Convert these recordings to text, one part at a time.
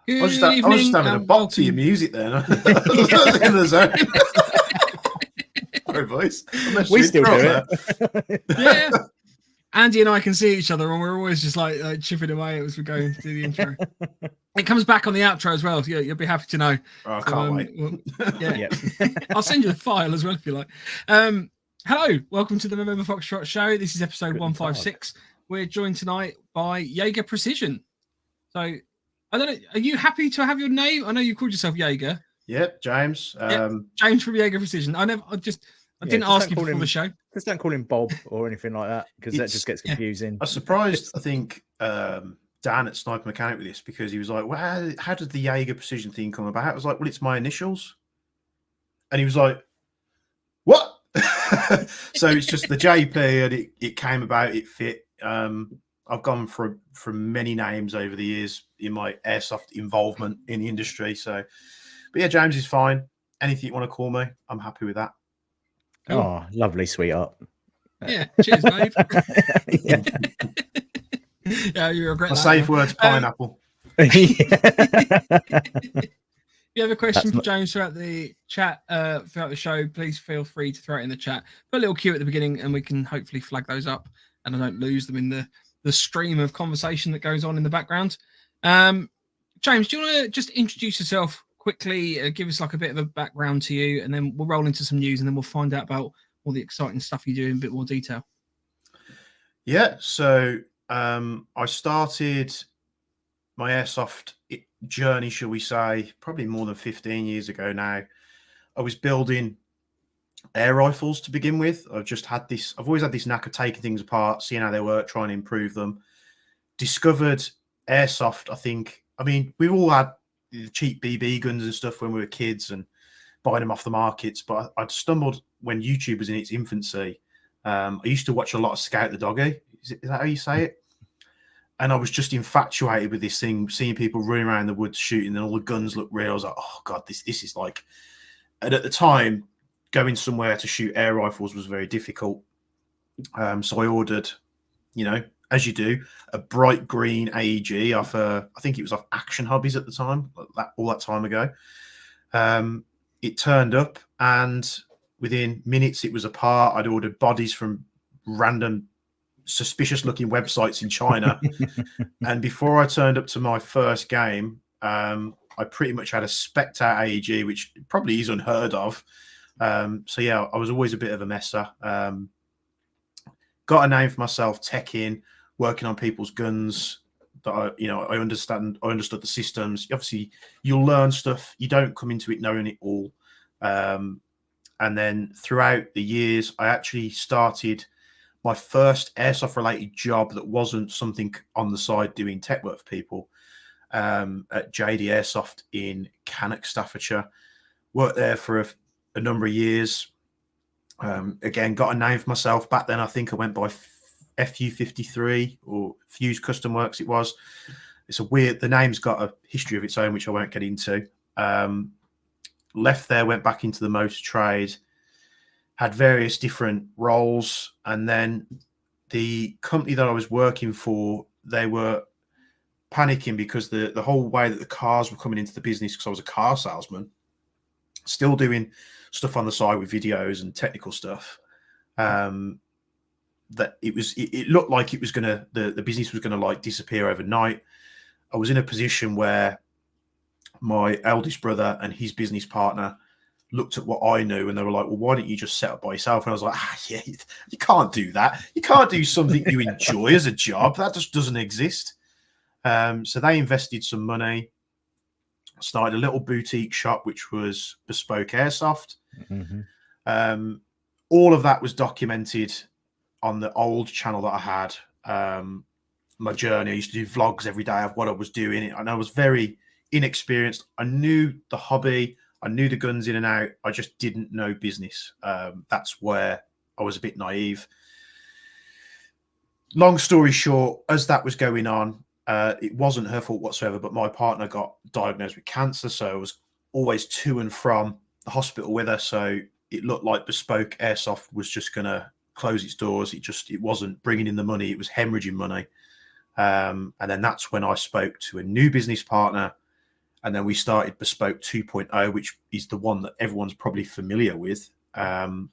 Good I was just evening having a and bop to your welcome. music then. I was in the zone. Sorry, boys. We still do it. Yeah. Andy and I can see each other, and we're always just like chipping away as we go into the intro. It comes back on the outro as well. So you'll be happy to know. Oh, I can't wait. Well, yeah. I'll send you the file as well if you like. Hello, welcome to the November Foxtrot show. This is episode 156. We're joined tonight by Jaeger Precision. So, I don't know, are you happy to have your name? I know you called yourself Jaeger. Yep, James. James from Jaeger Precision. I didn't ask you before the show. Just don't call him Bob or anything like that, because that just gets confusing. I surprised, I think, Dan at Sniper Mechanic with this, because he was like, well, how did the Jaeger Precision thing come about? I was like, well, it's my initials. And he was like, what? So it's just the JP, and it came about, it fit. I've gone from many names over the years in my airsoft involvement in the industry. So, but yeah, James is fine. Anything you want to call me, I'm happy with that. Cool. Oh, lovely, sweetheart. Yeah, cheers, babe. Yeah, you regret My that. safe word's pineapple. If you have a question for James throughout the chat, throughout the show, please feel free to throw it in the chat. Put a little cue at the beginning, and we can hopefully flag those up, and I don't lose them in the stream of conversation that goes on in the background. James, do you want to just introduce yourself quickly, give us like a bit of a background to you, and then we'll roll into some news, and then we'll find out about all the exciting stuff you do in a bit more detail. Yeah, so I started my airsoft journey, shall we say, probably more than 15 years ago now. I was building air rifles to begin with. I've always had this knack of taking things apart, seeing how they work, trying to improve them. Discovered airsoft, we all had the cheap BB guns and stuff when we were kids and buying them off the markets, but I'd stumbled when YouTube was in its infancy. I used to watch a lot of Scout the Doggy. Is that how you say it? And I was just infatuated with this thing, seeing people running around the woods shooting, and all the guns look real. I was like, oh God, this is like... And at the time, going somewhere to shoot air rifles was very difficult. So I ordered, as you do, a bright green AEG off I think it was off Action Hobbies at the time, all that time ago. It turned up, and within minutes it was apart. I'd ordered bodies from random suspicious looking websites in China. And before I turned up to my first game, I pretty much had a spec'd out AEG, which probably is unheard of. So yeah, I was always a bit of a messer. Got a name for myself, teching, working on people's guns. That I understood the systems. Obviously, you'll learn stuff. You don't come into it knowing it all. And then throughout the years, I actually started my first airsoft-related job that wasn't something on the side doing tech work for people at JD Airsoft in Cannock, Staffordshire. Worked there for a number of years. Again, got a name for myself. Back then, I think I went by FU53 or Fuse Custom Works it was. It's the name's got a history of its own, which I won't get into. Left there, went back into the motor trade, had various different roles. And then the company that I was working for, they were panicking because the whole way that the cars were coming into the business, because I was a car salesman, still doing stuff on the side with videos and technical stuff, that it looked like it was gonna the business was gonna like disappear overnight. I was in a position where my eldest brother and his business partner looked at what I knew, and they were like, well, why don't you just set up by yourself? And I was like, yeah, you can't do that. You can't do something you enjoy as a job. That just doesn't exist. So they invested some money, started a little boutique shop, which was Bespoke Airsoft. Mm-hmm. All of that was documented on the old channel that I had. My journey, I used to do vlogs every day of what I was doing, and I was very inexperienced. I knew the hobby, I knew the guns in and out. I just didn't know business. That's where I was a bit naive. Long story short, as that was going on, it wasn't her fault whatsoever, but my partner got diagnosed with cancer, so I was always to and from the hospital with her. So it looked like Bespoke Airsoft was just going to close its doors. It wasn't bringing in the money. It was hemorrhaging money. And then that's when I spoke to a new business partner And then we started Bespoke 2.0, which is the one that everyone's probably familiar with. The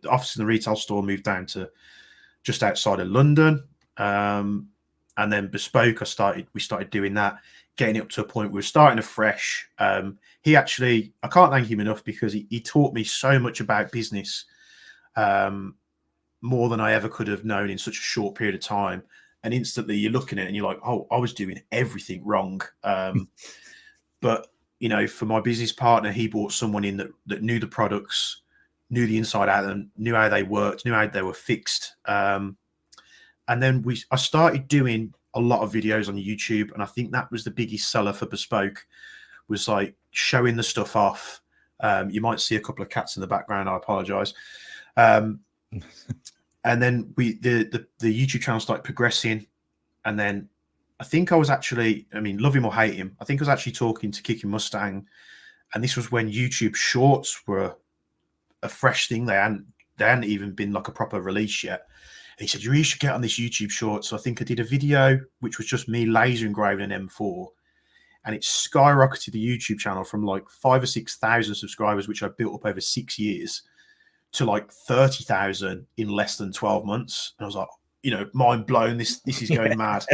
office in the retail store moved down to just outside of London. And then Bespoke, we started doing that, getting it up to a point where we're starting afresh. I can't thank him enough, because he taught me so much about business, more than I ever could have known in such a short period of time. And instantly you're looking at it and you're like, oh, I was doing everything wrong. But, you know, for my business partner, he brought someone in that knew the products, knew the inside out of them, knew how they worked, knew how they were fixed. And then I started doing a lot of videos on YouTube. And I think that was the biggest seller for Bespoke, was like showing the stuff off. You might see a couple of cats in the background. I apologize. And then the YouTube channel started progressing. And then I think I was actually, I mean, love him or hate him, I think I was actually talking to Kicking Mustang. And this was when YouTube Shorts were a fresh thing. They hadn't even been like a proper release yet. And he said, you really should get on this YouTube Shorts. So I think I did a video, which was just me laser engraving an M4. And it skyrocketed the YouTube channel from like 5,000 or 6,000 subscribers, which I built up over 6 years, to like 30,000 in less than 12 months. And I was like, you know, mind blown. This is going mad.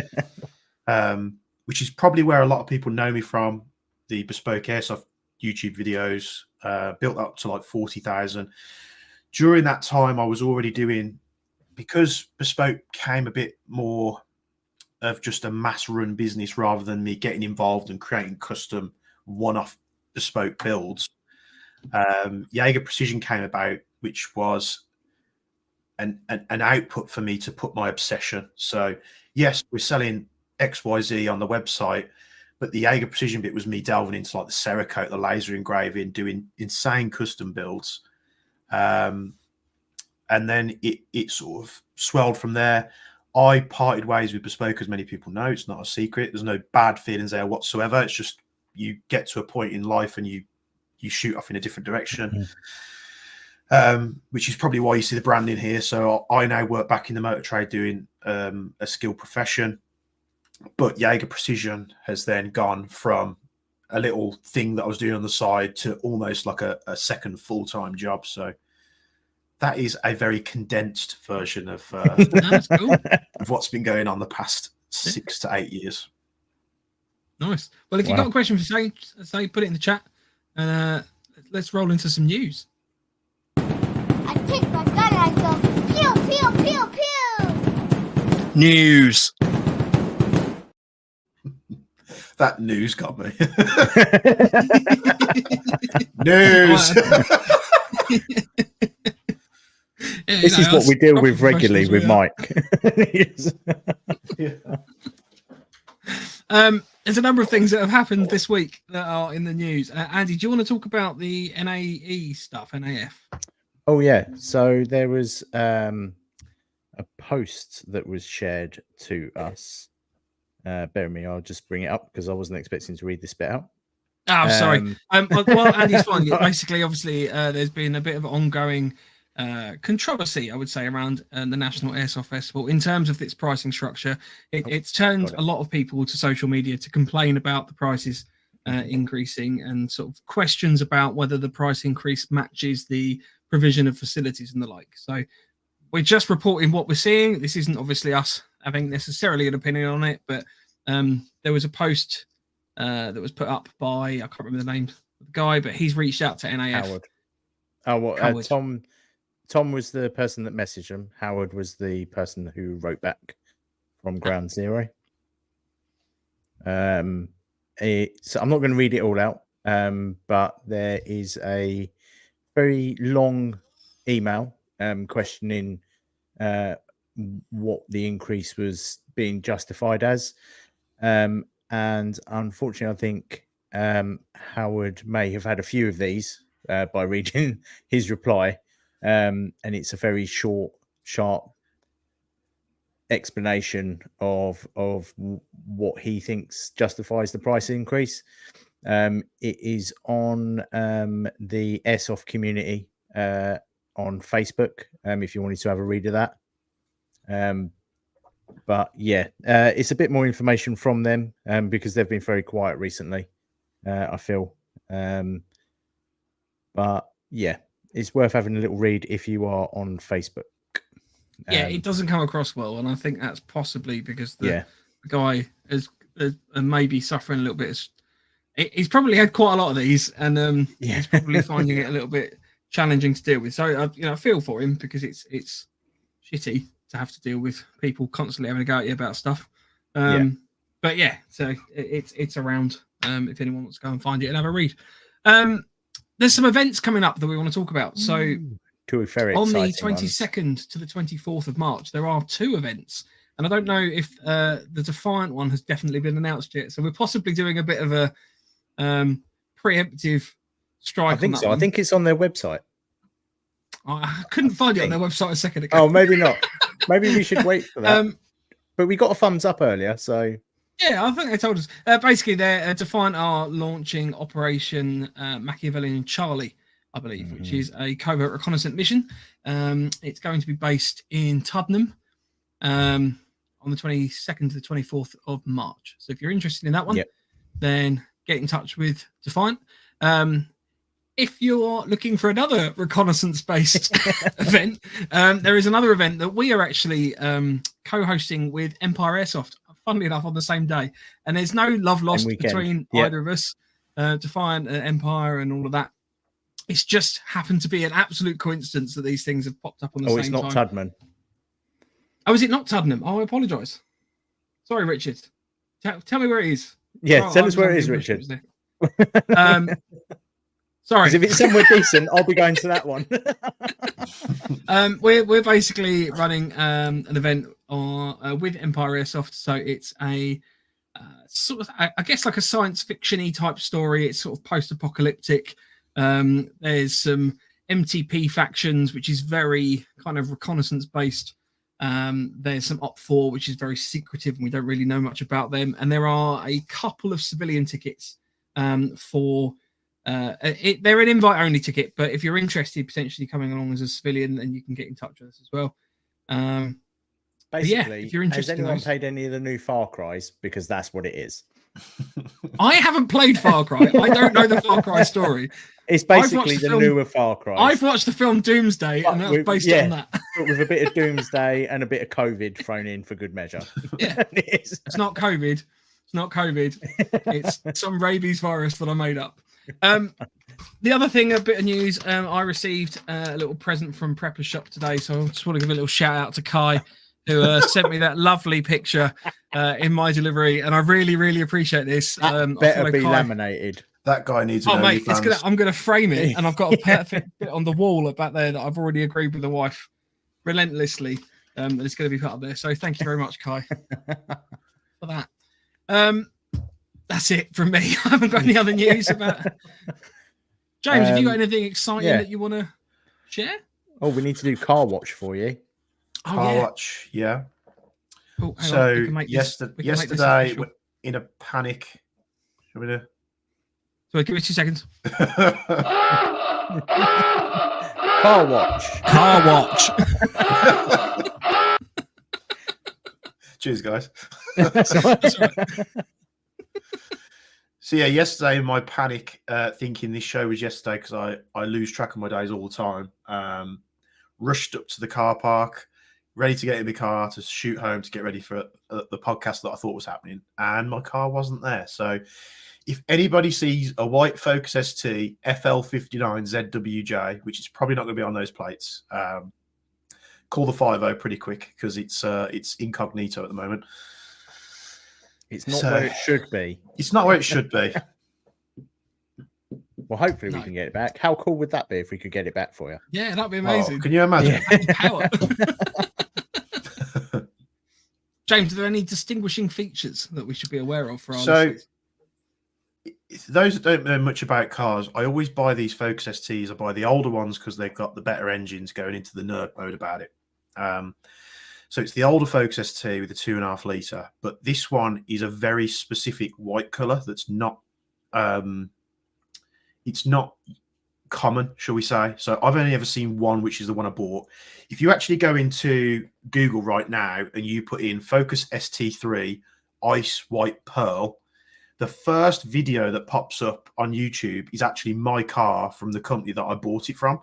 Which is probably where a lot of people know me from. The Bespoke Airsoft YouTube videos, built up to like 40,000. During that time, I was already doing, because Bespoke came a bit more of just a mass run business rather than me getting involved and creating custom one-off bespoke builds. Jaeger Precision came about, which was an output for me to put my obsession. So yes, we're selling XYZ on the website, but the Jaeger Precision bit was me delving into like the Cerakote, the laser engraving, doing insane custom builds. And then it sort of swelled from there. I parted ways with Bespoke, as many people know. It's not a secret. There's no bad feelings there whatsoever. It's just you get to a point in life and you shoot off in a different direction, which is probably why you see the branding here. So I now work back in the motor trade doing a skilled profession. But Jaeger Precision has then gone from a little thing that I was doing on the side to almost like a second full-time job. So that is a very condensed version of, That's cool. of what's been going on the past 6 to 8 years. Nice. Well, if you've got a question for say, put it in the chat, and let's roll into some news. I take my gun and I go, pew, pew, pew, pew. News. That news got me. News. Yeah, This is what we deal with regularly with Mike. There's a number of things that have happened this week that are in the news. Andy, do you want to talk about the NAE stuff, NAF? Oh, yeah. So there was a post that was shared to us. Bear with me, I'll just bring it up because I wasn't expecting to read this bit out. Oh, sorry. Well, Andy's fine. Basically, obviously, there's been a bit of ongoing controversy, I would say, around the National Airsoft Festival in terms of its pricing structure. It's turned a lot of people to social media to complain about the prices increasing and sort of questions about whether the price increase matches the provision of facilities and the like. So we're just reporting what we're seeing. This isn't obviously us having necessarily an opinion on it, but there was a post that was put up by, I can't remember the name of the guy, but he's reached out to NAF. Howard. Oh, well, Howard. Tom was the person that messaged him. Howard was the person who wrote back from Ground Zero. So I'm not going to read it all out, but there is a very long email questioning what the increase was being justified as. And unfortunately, I think Howard may have had a few of these by reading his reply. And it's a very short, sharp explanation of what he thinks justifies the price increase. It is on the Airsoft community on Facebook, if you wanted to have a read of that. But yeah, it's a bit more information from them because they've been very quiet recently. I feel, but yeah, it's worth having a little read if you are on Facebook. Yeah, it doesn't come across well, and I think that's possibly because the guy is maybe suffering a little bit. He's probably had quite a lot of these, and he's probably finding it a little bit challenging to deal with. So I feel for him because it's shitty to have to deal with people constantly having a go at you about stuff. But yeah, so it's around. If anyone wants to go and find it and have a read. There's some events coming up that we want to talk about. So on the 22nd to the 24th of March, there are 2 events. And I don't know if the Defiant one has definitely been announced yet. So we're possibly doing a bit of a preemptive strike. I think so. I think it's on their website. I couldn't find it on their website a second ago. Oh, maybe not. Maybe we should wait for that. But we got a thumbs up earlier, so... Yeah, I think they told us. Basically, they're Defiant are launching Operation Machiavellian Charlie, I believe, which is a covert reconnaissance mission. It's going to be based in Tuddenham on the 22nd to the 24th of March. So if you're interested in that one, then get in touch with Defiant. If you're looking for another reconnaissance-based event, there is another event that we are actually co-hosting with Empire Airsoft, funnily enough, on the same day. And there's no love lost between either of us, Defiant, Empire, and all of that. It's just happened to be an absolute coincidence that these things have popped up on the same time. Oh, it's not Tuddenham. Oh, is it not Tuddenham? Oh, I apologise. Sorry, Richard. Tell me where it is. Yeah, tell us where it is, Richard. Sorry. If it's somewhere decent, I'll be going to that one. We're basically running an event with Empire Airsoft. So it's a sort of, I guess, like a science fiction-y type story. It's sort of post-apocalyptic. There's some MTP factions, which is very kind of reconnaissance based. There's some Op 4, which is very secretive, and we don't really know much about them. And there are a couple of civilian tickets for. They're an invite-only ticket, but if you're interested, potentially coming along as a civilian, then you can get in touch with us as well. Basically, if you're interested, has anyone played any of the new Far Cries? Because that's what it is. I haven't played Far Cry. I don't know the Far Cry story. It's basically the newer Far Cry. I've watched the film Doomsday, and that's based on that. But with a bit of Doomsday and a bit of COVID thrown in for good measure. Yeah, it's not COVID. It's not COVID. It's some rabies virus that I made up. The other thing, a bit of news, I received a little present from Prepper's Shop today, so I just want to give a little shout out to Kai, who sent me that lovely picture in my delivery, and I really, really appreciate this. Better be laminated. That guy needs. Oh mate, I'm gonna frame it, and I've got a perfect bit on the wall back there that I've already agreed with the wife relentlessly, and it's going to be put up there. So thank you very much, Kai, for that. That's it from me. I haven't got any other news about. James, have you got anything exciting that you want to share? Oh, we need to do car watch for you. Car watch, yeah. Oh, so yesterday, in a panic, shall we do? So give me 2 seconds. Car watch. Car watch. Cheers, guys. That's all right. So yeah, yesterday in my panic, thinking this show was yesterday because I lose track of my days all the time. Rushed up to the car park, ready to get in the car to shoot home to get ready for the podcast that I thought was happening, and my car wasn't there. So if anybody sees a white Focus ST FL59ZWJ, which is probably not going to be on those plates, call the 50 pretty quick because it's incognito at the moment. It's not where it should be. It's not where it should be. Well, hopefully we can get it back. How cool would that be if we could get it back for you? Yeah, that'd be amazing. Can you imagine? Power. James, are there any distinguishing features that we should be aware of for our listeners? Those that don't know much about cars, I always buy these Focus STs. I buy the older ones because they've got the better engines going into the nerd mode about it. So it's the older Focus ST with the 2.5 litre, but this one is a very specific white colour that's not. It's not common, shall we say. So I've only ever seen one, which is the one I bought. If you actually go into Google right now and you put in Focus ST3 Ice White Pearl, the first video that pops up on YouTube is actually my car from the company that I bought it from.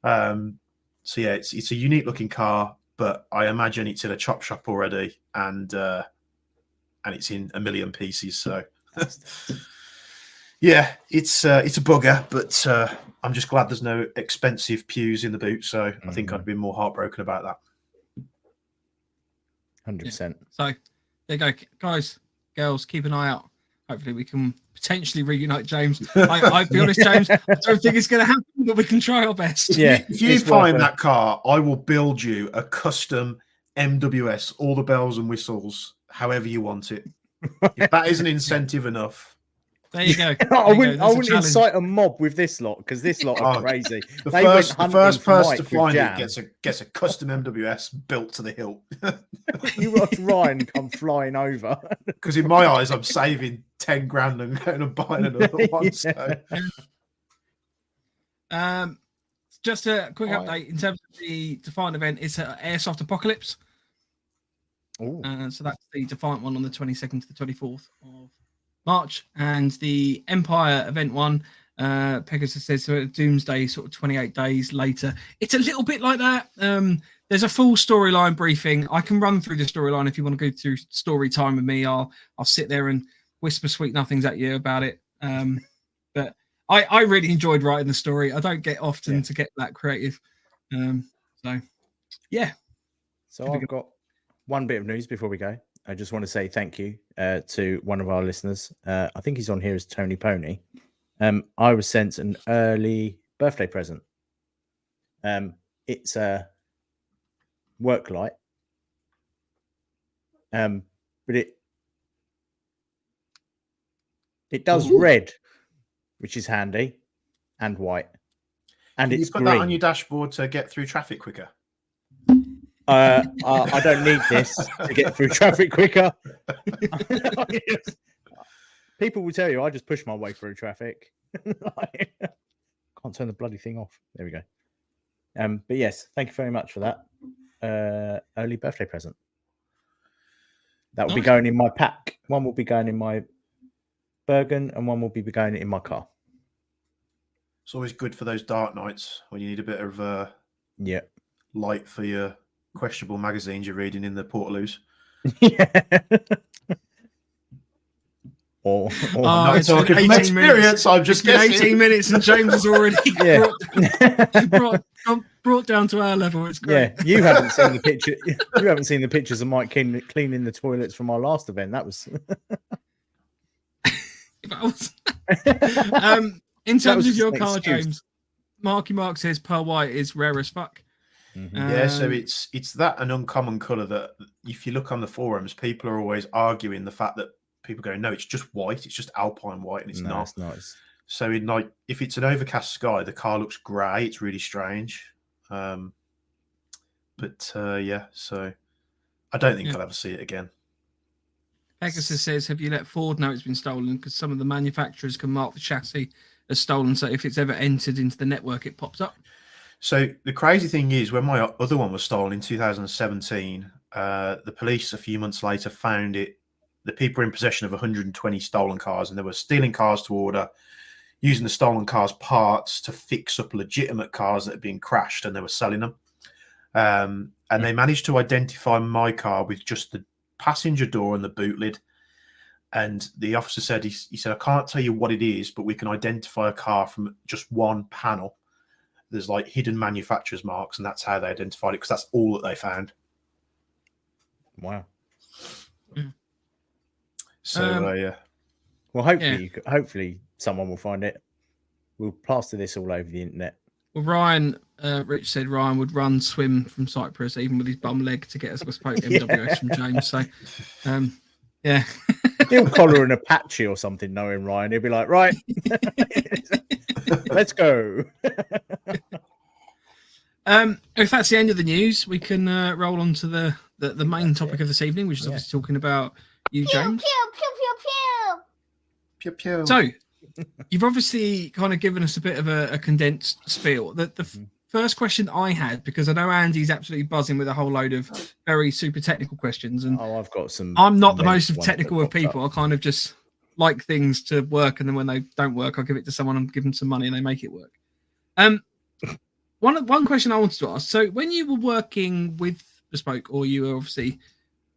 So yeah, it's a unique looking car, but I imagine it's in a chop shop already, and it's in a million pieces. So yeah, it's a bugger, but I'm just glad there's no expensive pews in the boot. So I think I'd be more heartbroken about that. 100%. So there you go, guys, girls, keep an eye out. Hopefully we can potentially reunite James. I'll be honest, James, I don't think it's going to happen, but we can try our best. Yeah. If you find that car, I will build you a custom MWS, all the bells and whistles, however you want it. If that isn't incentive enough. There you go. I wouldn't incite a mob with this lot, because this lot are crazy. The first person to find it gets a custom MWS built to the hilt. You watch Ryan come flying over. Because in my eyes, I'm saving 10 grand and going and buying another one. Yeah. So. Just a quick update in terms of the Defiant event. It's an Airsoft Apocalypse. So that's the Defiant one on the 22nd to the 24th of March, and the Empire event one, Pegasus says, so Doomsday, sort of 28 days later. It's a little bit like that. There's a full storyline briefing. I can run through the storyline if you want to go through story time with me. I'll sit there and whisper sweet nothings at you about it. But I really enjoyed writing the story. I don't get often to get that creative. So yeah. So I've got one bit of news before we go. I just want to say thank you to one of our listeners. I think he's on here as Tony Pony. I was sent an early birthday present. It's a work light. But it does red, which is handy, and white. And Can it's you put green. that on your dashboard to get through traffic quicker? I don't need this to get through traffic quicker. People will tell you I just push my way through traffic. Can't turn the bloody thing off. There we go. But yes, thank you very much for that early birthday present. That will be going in my pack. One will be going in my Bergen, and one will be going in my car. It's always good for those dark nights when you need a bit of light for your questionable magazines you're reading in the Portaloos. Yeah. Or I'm not talking from experience. I'm just guessing. 18 minutes and James has already brought down to our level. It's great. Yeah, you haven't seen the picture. You haven't seen the pictures of Mike cleaning the toilets from our last event. That was. In terms of your car, James, Marky Mark says pearl white is rare as fuck. Yeah, so it's that an uncommon color that if you look on the forums, people are always arguing the fact that people go, no, it's just white, it's just alpine white, and it's not. It's nice. So in like if it's an overcast sky, the car looks grey. It's really strange. Yeah, so I don't think I'll ever see it again. Pegasus says, have you let Ford know it's been stolen? Because some of the manufacturers can mark the chassis as stolen, so if it's ever entered into the network, it pops up. So the crazy thing is, when my other one was stolen in 2017, the police a few months later found it. The people were in possession of 120 stolen cars, and they were stealing cars to order, using the stolen cars' parts to fix up legitimate cars that had been crashed, and they were selling them. And they managed to identify my car with just the passenger door and the boot lid. And the officer said, he said, I can't tell you what it is, but we can identify a car from just one panel. There's like hidden manufacturer's marks, and that's how they identified it, because that's all that they found. Wow. So yeah. Well, hopefully someone will find it. We'll plaster this all over the internet. Well, Ryan, Rich said Ryan would run, swim from Cyprus, even with his bum leg, to get us bespoke MWS from James. So, yeah. He'll collar an Apache or something, knowing Ryan. He'll be like, right, let's go. If that's the end of the news, we can roll on to the main topic of this evening, which is obviously talking about you, James. Pew, pew, pew, pew. Pew, pew. So, You've obviously kind of given us a bit of a condensed spiel. The first question I had, because I know Andy's absolutely buzzing with a whole load of very super technical questions, and I've got some. I'm not the most ones that technical of popped up. people. I kind of just like things to work, and then when they don't work, I'll give it to someone and give them some money, and they make it work. One question I wanted to ask. So when you were working with Bespoke, or you were obviously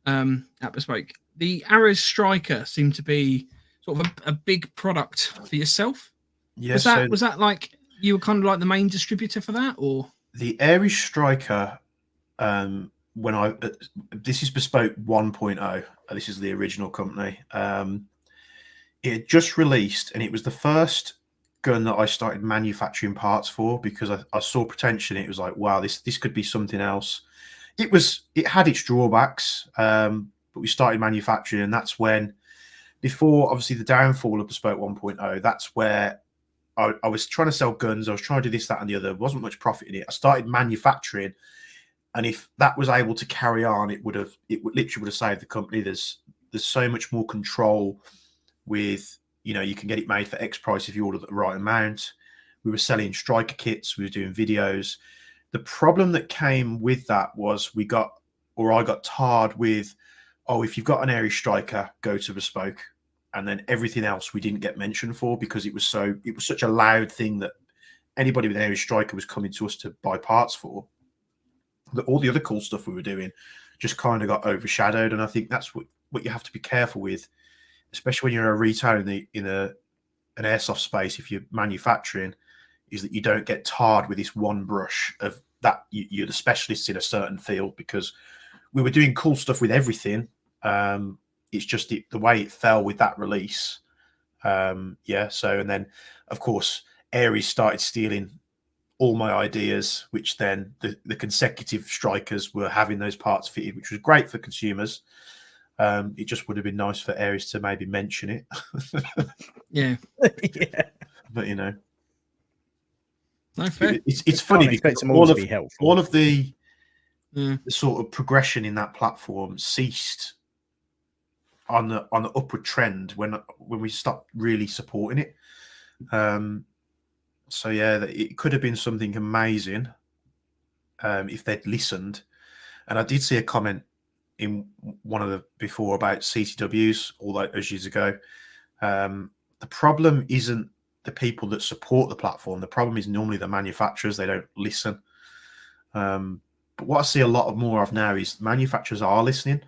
at Bespoke, the Ares Striker seemed to be sort of a big product for yourself. Yes. Was that like you were kind of like the main distributor for that, or the Ares Striker? This is Bespoke 1.0. This is the original company. It had just released, and it was the first gun that I started manufacturing parts for, because I saw potential in it. It was like, wow, this could be something else. It had its drawbacks, but we started manufacturing, and that's when, before obviously the downfall of Bespoke 1.0, that's where I was trying to sell guns. I was trying to do this, that, and the other. There wasn't much profit in it. I started manufacturing, and if that was able to carry on, it literally would have saved the company. There's so much more control with, you can get it made for X price if you order the right amount. We were selling striker kits. We were doing videos. The problem that came with that was I got tarred with, oh, if you've got an Ares Striker, go to Bespoke. And then everything else we didn't get mentioned for, because it was such a loud thing that anybody with an Ares Striker was coming to us to buy parts for, that all the other cool stuff we were doing just kind of got overshadowed. And I think that's what you have to be careful with, especially when you're a retailer in an airsoft space. If you're manufacturing, is that you don't get tarred with this one brush of that you're the specialists in a certain field, because we were doing cool stuff with everything. It's just the way it fell with that release. And then of course Ares started stealing all my ideas, which then the consecutive strikers were having those parts fitted, which was great for consumers. It just would have been nice for Ares to maybe mention it. yeah. But No, fair. it's funny because all of the sort of progression in that platform ceased on the upward trend when we stopped really supporting it. So yeah, it could have been something amazing if they'd listened. And I did see a comment in one of the before about CTWs all those years ago. The problem isn't the people that support the platform. The problem is normally the manufacturers. They don't listen. But what I see a lot more of now is manufacturers are listening,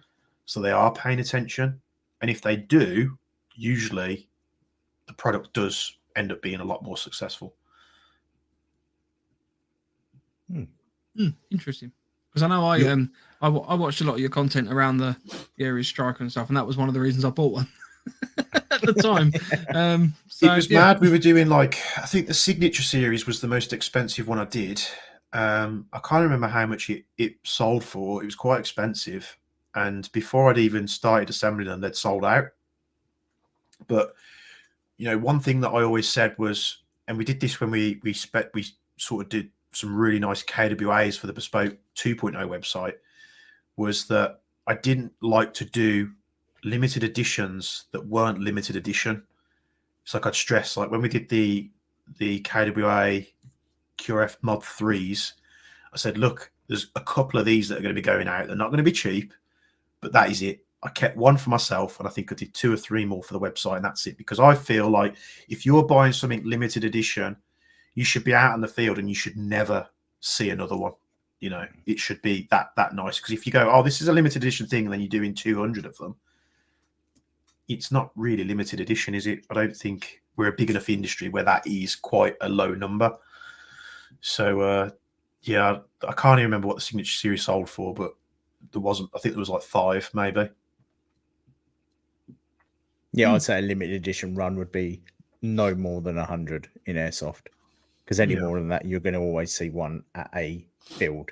so they are paying attention. And if they do, usually the product does end up being a lot more successful. Interesting. Because I know I watched a lot of your content around the Ares Striker and stuff, and that was one of the reasons I bought one at the time. It was mad. We were doing I think the Signature series was the most expensive one I did. I can't remember how much it sold for. It was quite expensive. And before I'd even started assembling them, they'd sold out. But, one thing that I always said was, and we did this when we sort of did some really nice KWAs for the Bespoke 2.0 website, was that I didn't like to do limited editions that weren't limited edition. It's like I'd stress, like when we did the KWA QRF Mod 3s, I said, look, there's a couple of these that are going to be going out. They're not going to be cheap, but that is it. I kept one for myself, and I think I did 2 or 3 more for the website, and that's it. Because I feel like if you're buying something limited edition, you should be out in the field and you should never see another one. It should be that nice. Because if you go, oh, this is a limited edition thing, and then you're doing 200 of them, it's not really limited edition, is it? I don't think we're a big enough industry where that is quite a low number. So, I can't even remember what the Signature series sold for, but I think there was like 5 maybe. Yeah, I'd say a limited edition run would be no more than 100 in Airsoft, because any more than that, you're going to always see one at a field.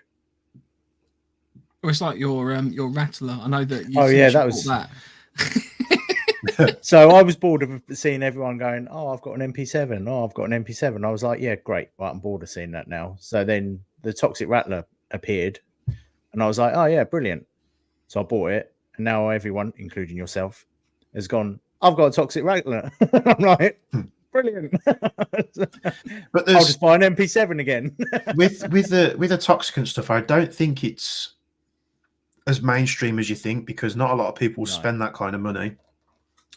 Well, it's like your Rattler. I know that. That was that. So I was bored of seeing everyone going, "Oh, I've got an MP7. Oh, I've got an MP7." I was like, "Yeah, great. Right, I'm bored of seeing that now." So then the Toxic Rattler appeared, and I was like, "Oh yeah, brilliant." So I bought it, and now everyone, including yourself, has gone, I've got a Toxic Rattler. I'm like, Brilliant. But I'll just buy an MP7 again. with the toxicant stuff, I don't think it's as mainstream as you think, because not a lot of people No. spend that kind of money,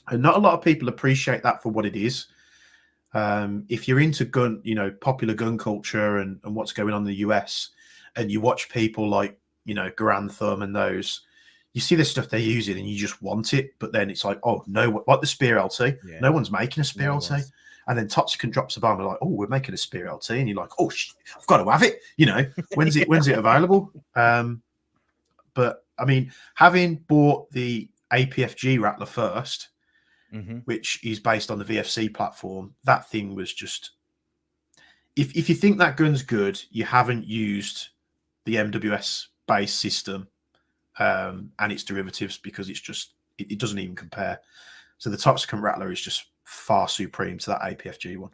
and not a lot of people appreciate that for what it is. If you're into gun, popular gun culture and what's going on in the US, and you watch people like, Grand Thumb and those, you see this stuff they're using and you just want it, but then it's like, oh no, like the Spear LT, no one's making a Spear LT. And then Toxicant drops a bomb and like, oh, we're making a Spear LT, and you're like, oh, I've got to have it. When's it available? But I mean, having bought the APFG Rattler first, which is based on the VFC platform, that thing was just. If you think that gun's good, you haven't used the MWS base system and its derivatives, because it's just it doesn't even compare. So the Toxicant Rattler is just far supreme to that APFG one.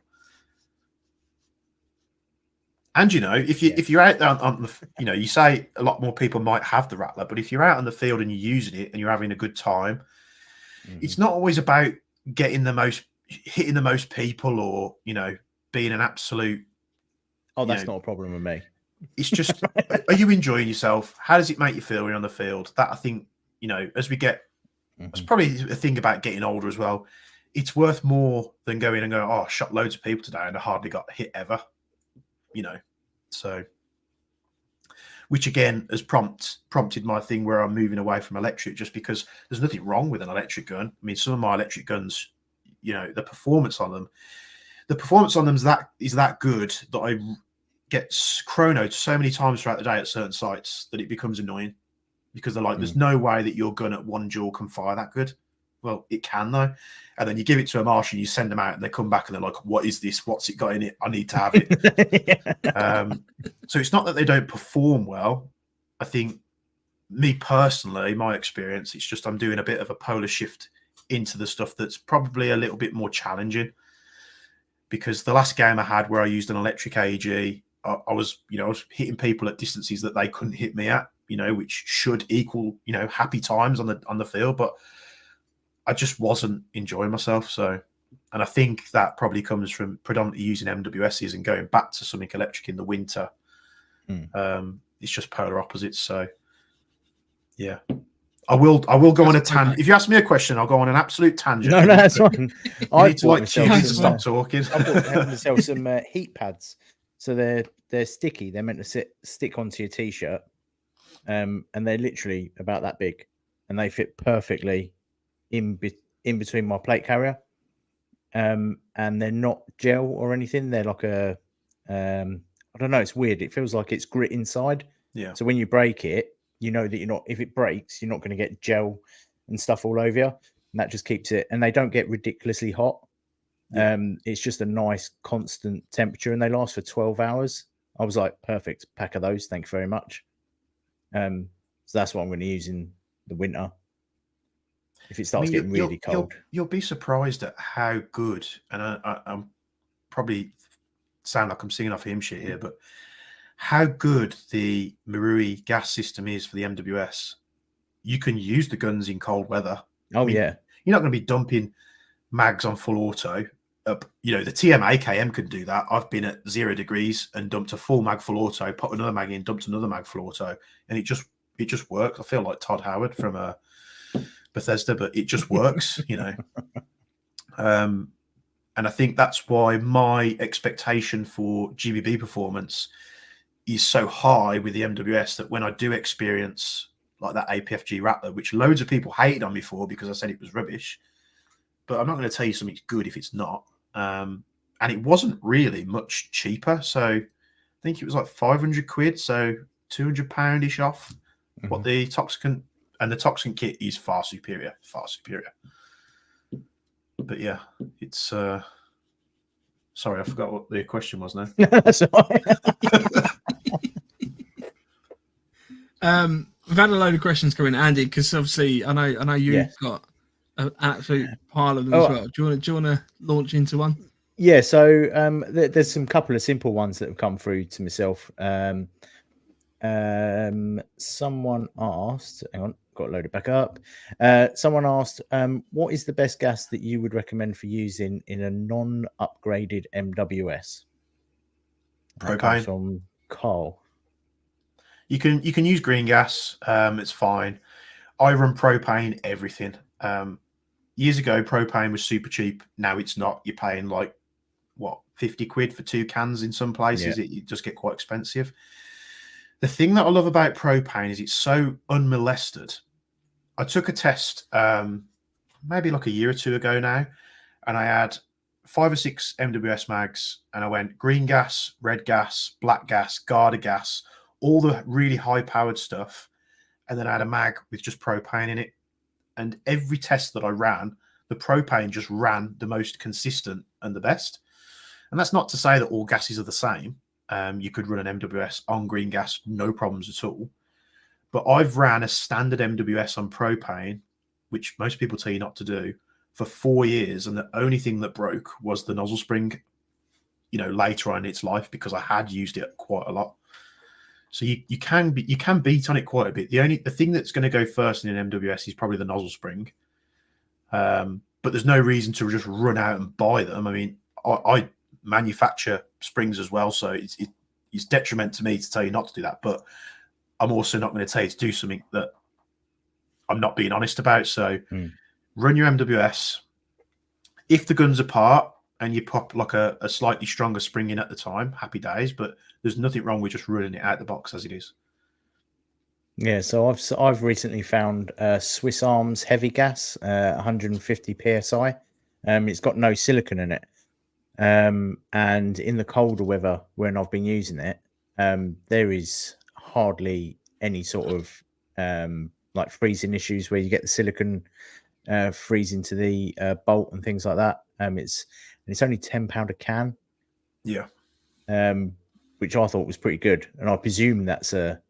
And if you're out there on the, you say a lot more people might have the Rattler, but if you're out on the field and you're using it and you're having a good time, it's not always about hitting the most people, or being an absolute. Oh, that's not a problem with me. It's just, are you enjoying yourself? How does it make you feel when you're on the field? That, I think, as we get, it's probably a thing about getting older as well. It's worth more than going and going, oh, I shot loads of people today and I hardly got hit ever. So, which again has prompted my thing where I'm moving away from electric, just because there's nothing wrong with an electric gun. I mean, some of my electric guns, the performance on them is that good that I get chronoed so many times throughout the day at certain sites that it becomes annoying, because they're like, there's no way that your gun at one joule can fire that good. Well, it can though. And then you give it to a marshal, you send them out, and they come back and they're like, what is this? What's it got in it? I need to have it. So it's not that they don't perform well. I think, me personally, my experience, it's just I'm doing a bit of a polar shift into the stuff that's probably a little bit more challenging. Because the last game I had where I used an electric AEG, I was hitting people at distances that they couldn't hit me at, which should equal, happy times on the field, but I just wasn't enjoying myself. So, and I think that probably comes from predominantly using MWSs and going back to something electric in the winter. It's just polar opposites. So, yeah. I will go on a tangent. If you ask me a question, I'll go on an absolute tangent. No, that's fine. I need to stop talking. I bought myself some heat pads. So they're sticky. They're meant to stick onto your t-shirt, and they're literally about that big, and they fit perfectly in between my plate carrier. And they're not gel or anything. They're like a I don't know. It's weird. It feels like it's grit inside. Yeah. So when you break it, that if it breaks, you're not going to get gel and stuff all over you. And that just keeps it, and they don't get ridiculously hot. Yeah. It's just a nice constant temperature, and they last for 12 hours. I was like, perfect pack of those. Thank you very much. So that's what I'm going to use in the winter. If it starts getting really cold. You'll be surprised at how good, and I'm probably sound like I'm singing off hymn shit here, but how good the Marui gas system is for the MWS. You can use the guns in cold weather. Oh, yeah. You're not going to be dumping mags on full auto. The TM AKM can do that. I've been at 0 degrees and dumped a full mag full auto, put another mag in, dumped another mag full auto, and it just works. I feel like Todd Howard from Bethesda, but it just works, And I think that's why my expectation for GBB performance is so high with the MWS, that when I do experience like that APFG Rattler, which loads of people hated on me for because I said it was rubbish, but I'm not going to tell you something's good if it's not. And it wasn't really much cheaper. So I think it was like 500 quid, so £200-ish off what the Toxicant, and the Toxicant kit is far superior. But yeah, it's sorry, I forgot what the question was now. That's all right. We've had a load of questions coming, Andy, because obviously I know you've got an absolute pile of them as well. Do you want to launch into one? Yeah, so there's some couple of simple ones that have come through to myself. Someone asked, hang on, got loaded back up. Someone asked, what is the best gas that you would recommend for using in a non-upgraded MWS? That comes Propane. from Carl. You can use green gas. It's fine. I run propane everything. Years ago, propane was super cheap. Now it's not. You're paying like what, 50 quid for 2 cans in some places. It just get quite expensive. The thing that I love about propane is it's so unmolested. I took a test maybe like a year or 2 ago now, and I had 5 or 6 MWS mags, and I went green gas, red gas, black gas, Garda gas, all the really high powered stuff, and then I had a mag with just propane in it. And every test that I ran, the propane just ran the most consistent and the best. And that's not to say that all gases are the same. You could run an MWS on green gas, no problems at all. But I've ran a standard MWS on propane, which most people tell you not to do, for 4 years. And the only thing that broke was the nozzle spring, later on in its life, because I had used it quite a lot. So you can beat on it quite a bit. The thing that's going to go first in an MWS is probably the nozzle spring. But there's no reason to just run out and buy them. I mean, I manufacture springs as well, so it's detriment to me to tell you not to do that. But I'm also not going to tell you to do something that I'm not being honest about. So run your MWS. If the gun's apart and you pop like a slightly stronger spring in at the time, happy days. But there's nothing wrong with just running it out the box as it is. Yeah, so I've recently found Swiss Arms heavy gas, 150 psi. It's got no silicon in it, and in the colder weather when I've been using it, there is hardly any sort of like freezing issues where you get the silicon freeze into the bolt and things like that. It's only £10 a can. Yeah. Which I thought was pretty good, and I presume that's a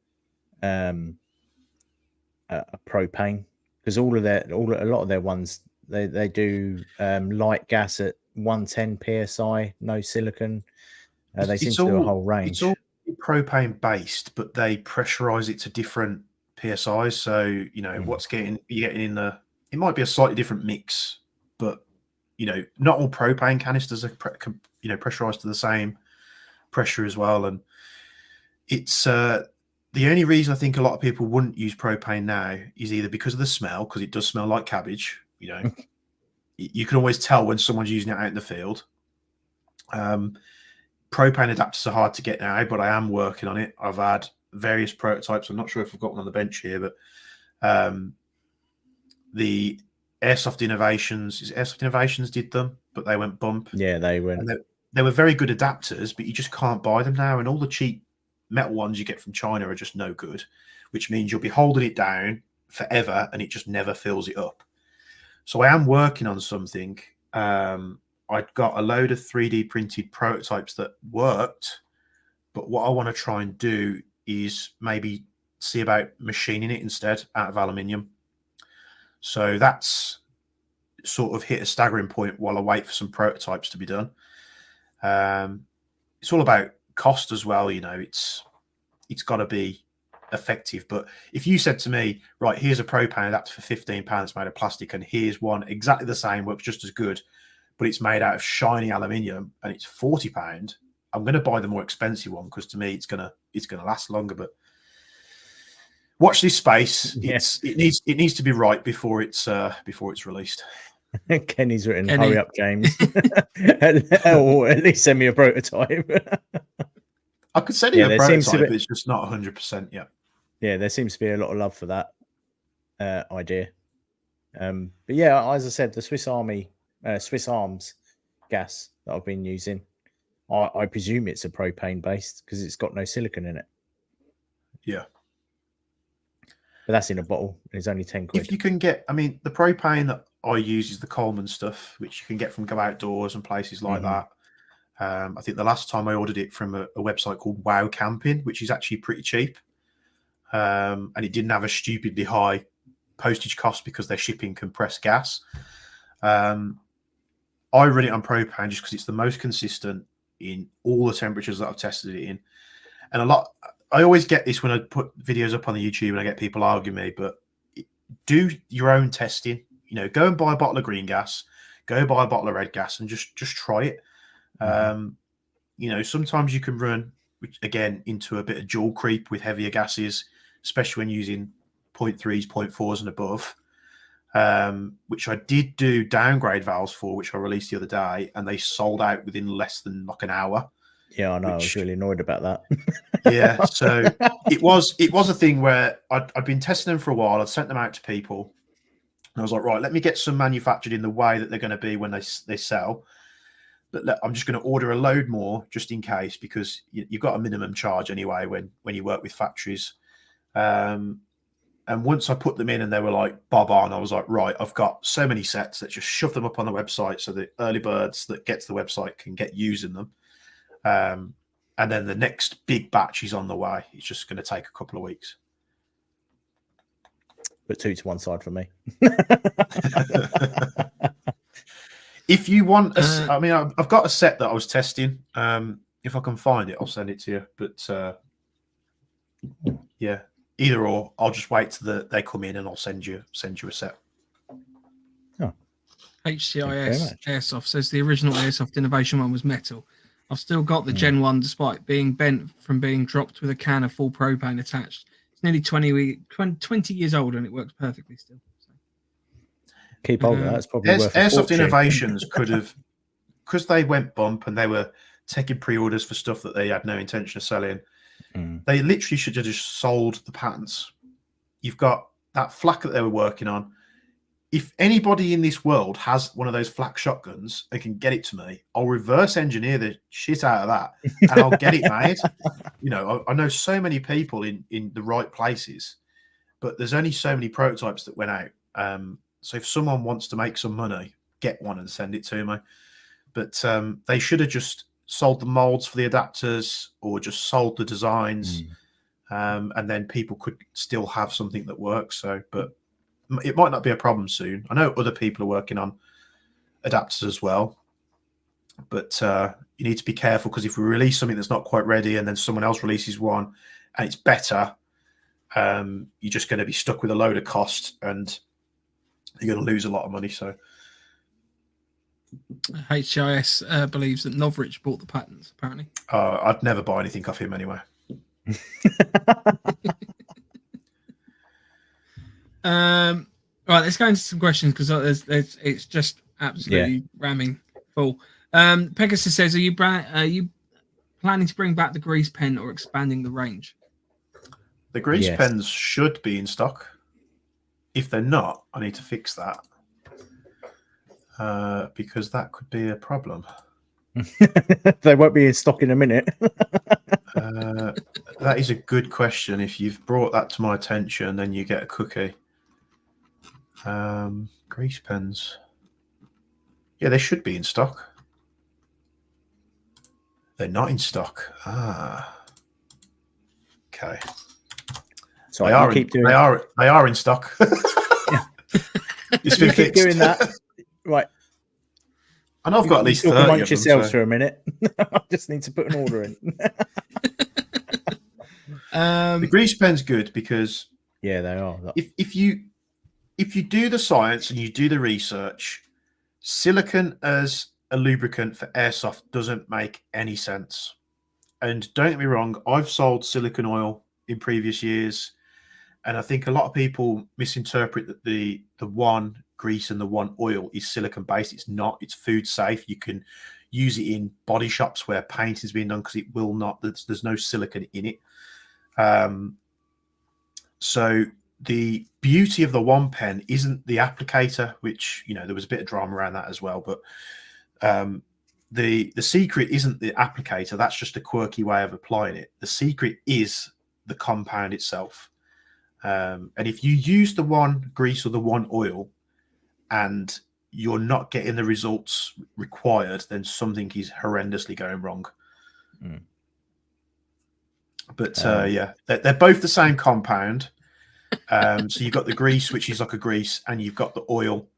propane, because a lot of their ones they do light gas at 110 psi, no silicon. They seem to do a whole range. It's all propane based, but they pressurize it to different psis. So what's you're getting in the, it might be a slightly different mix, but not all propane canisters are pressurized to the same pressure as well. And it's the only reason I think a lot of people wouldn't use propane now is either because of the smell, because it does smell like cabbage. You can always tell when someone's using it out in the field. Propane adapters are hard to get now, but I am working on it. I've had various prototypes. I'm not sure if I've got one on the bench here, but the Airsoft Innovations did them, but they went bump. Yeah, they went. And they were very good adapters, but you just can't buy them now. And all the cheap metal ones you get from China are just no good, which means you'll be holding it down forever and it just never fills it up. So I am working on something. I'd got a load of 3D printed prototypes that worked, but what I want to try and do is maybe see about machining it instead out of aluminium. So that's sort of hit a staggering point while I wait for some prototypes to be done. It's all about cost as well. It's got to be effective. But if you said to me, right, here's a propane adapter for £15 made of plastic, and here's one exactly the same, works just as good, but it's made out of shiny aluminium and it's £40, I'm going to buy the more expensive one, because to me it's gonna last longer. But watch this space. Yeah. It needs to be right before it's released. Kenny's written, hurry up, James. Or at least send me a prototype. I could send you a prototype, but it's just not 100% yet. Yeah, there seems to be a lot of love for that idea. But yeah, as I said, the Swiss Arms gas that I've been using, I presume it's a propane based because it's got no silicon in it. Yeah. But that's in a bottle. It's only 10 quid. If you can get, the propane that I use is the Coleman stuff, which you can get from Go Outdoors and places like that. I think the last time I ordered it from a website called Wow Camping, which is actually pretty cheap. And it didn't have a stupidly high postage cost because they're shipping compressed gas. I run it on propane just because it's the most consistent in all the temperatures that I've tested it in. And I always get this when I put videos up on the YouTube and I get people arguing me, but do your own testing. You know, go and buy a bottle of green gas, go buy a bottle of red gas, and just try it. You know, sometimes you can run, which again, into a bit of dual creep with heavier gases, especially when using 0.3s, 0.4s and above, which I did do downgrade valves for, which I released the other day, and they sold out within less than like an hour. Yeah, I know. I was really annoyed about that. Yeah, so it was a thing where I'd been testing them for a while. I'd sent them out to people, and I was like, right, let me get some manufactured in the way that they're going to be when they sell. But I'm just going to order a load more just in case, because you've got a minimum charge anyway when you work with factories. And once I put them in and they were like bob on, I was like, right, I've got so many sets. Let's just shove them up on the website so the early birds that get to the website can get using them. And then the next big batch is on the way. It's just going to take a couple of weeks. Put 2 to one side for me. If you want, I mean, I've got a set that I was testing. If I can find it, I'll send it to you. But yeah, either or, I'll just wait till they come in and I'll send you a set. Oh. HCIS Airsoft says the original Airsoft Innovation one was metal. I've still got the Gen 1 despite being bent from being dropped with a can of full propane attached. It's nearly 20 years old and it works perfectly still. So. Keep hold of that. It's probably worth Airsoft Innovations could have, because they went bump and they were taking pre-orders for stuff that they had no intention of selling. They literally should have just sold the patents. You've got that flak that they were working on. If anybody in this world has one of those flak shotguns and can get it to me, I'll reverse engineer the shit out of that and I'll get it made. You know, I know so many people in the right places, but there's only so many prototypes that went out. So if someone wants to make some money, get one and send it to me. But they should have just sold the molds for the adapters or just sold the designs, and then people could still have something that works. So, but it might not be a problem soon. I know other people are working on adapters as well, but you need to be careful, because if we release something that's not quite ready and then someone else releases one and it's better, you're just going to be stuck with a load of cost and you're going to lose a lot of money. So HCIS believes that Novrich bought the patents, apparently. I'd never buy anything off him anyway. Right, let's go into some questions, because it's just absolutely ramming full. Pegasus says, are you planning to bring back the grease pen or expanding the range? The grease pens should be in stock. If they're not, I need to fix that, because that could be a problem. They won't be in stock in a minute. That is a good question. If you've brought that to my attention, then you get a cookie. Grease pens. Yeah, they should be in stock. They're not in stock. Okay. So they are in stock. It's been keep doing that. Right. I know I've got at least 30 amongst of them, yourselves for a minute. I just need to put an order in. The grease pen's good because they are. If you do the science and you do the research, silicon as a lubricant for airsoft doesn't make any sense. And don't get me wrong, I've sold silicon oil in previous years, and I think a lot of people misinterpret that the one grease and the one oil is silicon based. It's not. It's food safe. You can use it in body shops where paint is being done, because it will not. There's no silicon in it. So the beauty of the one pen isn't the applicator, which, you know, there was a bit of drama around that as well. But the secret isn't the applicator. That's just a quirky way of applying it. The secret is the compound itself. And if you use the one grease or the one oil and you're not getting the results required, then something is horrendously going wrong. But they're both the same compound. So you've got the grease, which is like a grease, and you've got the oil,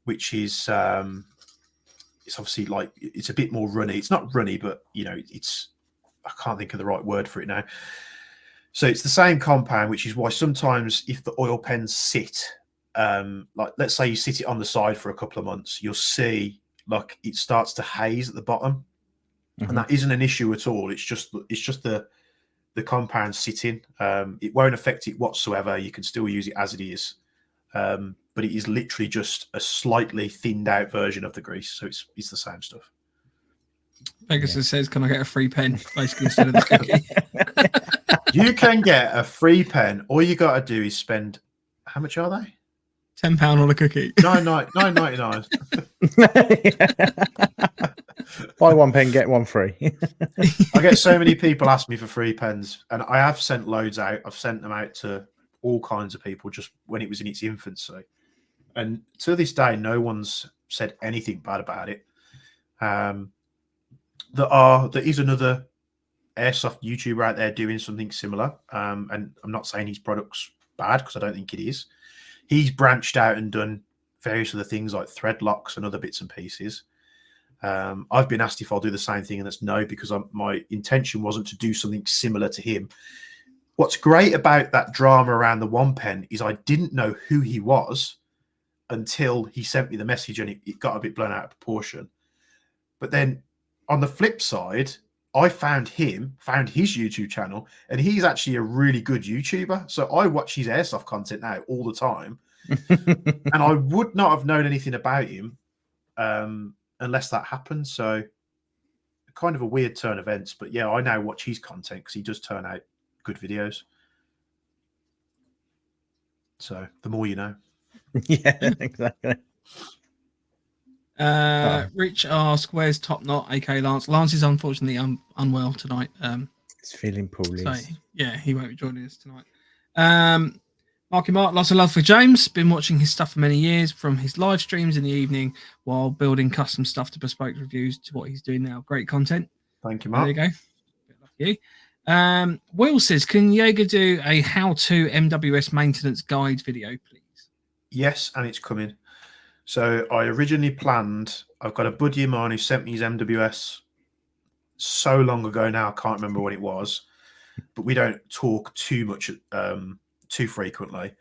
which is it's obviously like, it's a bit more runny. It's not runny, but you know, I can't think of the right word for it now. So it's the same compound, which is why sometimes if the oil pens sit like let's say you sit it on the side for a couple of months, you'll see like it starts to haze at the bottom, and that isn't an issue at all. It's just the compound sitting. It won't affect it whatsoever. You can still use it as it is, but it is literally just a slightly thinned out version of the grease, so it's the same stuff. Pegasus says, "Can I get a free pen?" Basically, instead of the cookie. You can get a free pen. All you got to do is spend. How much are they? £10 on a cookie. $9.99. Buy one pen, get one free. I get so many people ask me for free pens, and I have sent loads out. I've sent them out to all kinds of people just when it was in its infancy, and to this day, no one's said anything bad about it. There is another airsoft YouTuber out there doing something similar, and I'm not saying his product's bad because I don't think it is. He's branched out and done various other things like thread locks and other bits and pieces. I've been asked if I'll do the same thing, and that's no, because my intention wasn't to do something similar to him. What's great about that drama around the one pen is I didn't know who he was until he sent me the message, and it got a bit blown out of proportion. But then on the flip side, I found his YouTube channel, and he's actually a really good YouTuber. So I watch his airsoft content now all the time. And I would not have known anything about him unless that happened. So kind of a weird turn of events. But yeah, I now watch his content because he does turn out good videos. So the more you know. Yeah, exactly. Rich asks, "Where's Top Knot, aka Lance?" Lance is unfortunately unwell tonight. He's feeling poorly. So yeah, he won't be joining us tonight. Marky Mark, lots of love for James. Been watching his stuff for many years, from his live streams in the evening while building custom stuff to bespoke reviews to what he's doing now. Great content. Thank you, Mark. There you go. Bit lucky you. Will says, "Can Jaeger do a how-to MWS maintenance guide video, please?" Yes, and it's coming. So I originally planned, I've got a buddy of mine who sent me his MWS so long ago now, I can't remember what it was, but we don't talk too much, too frequently.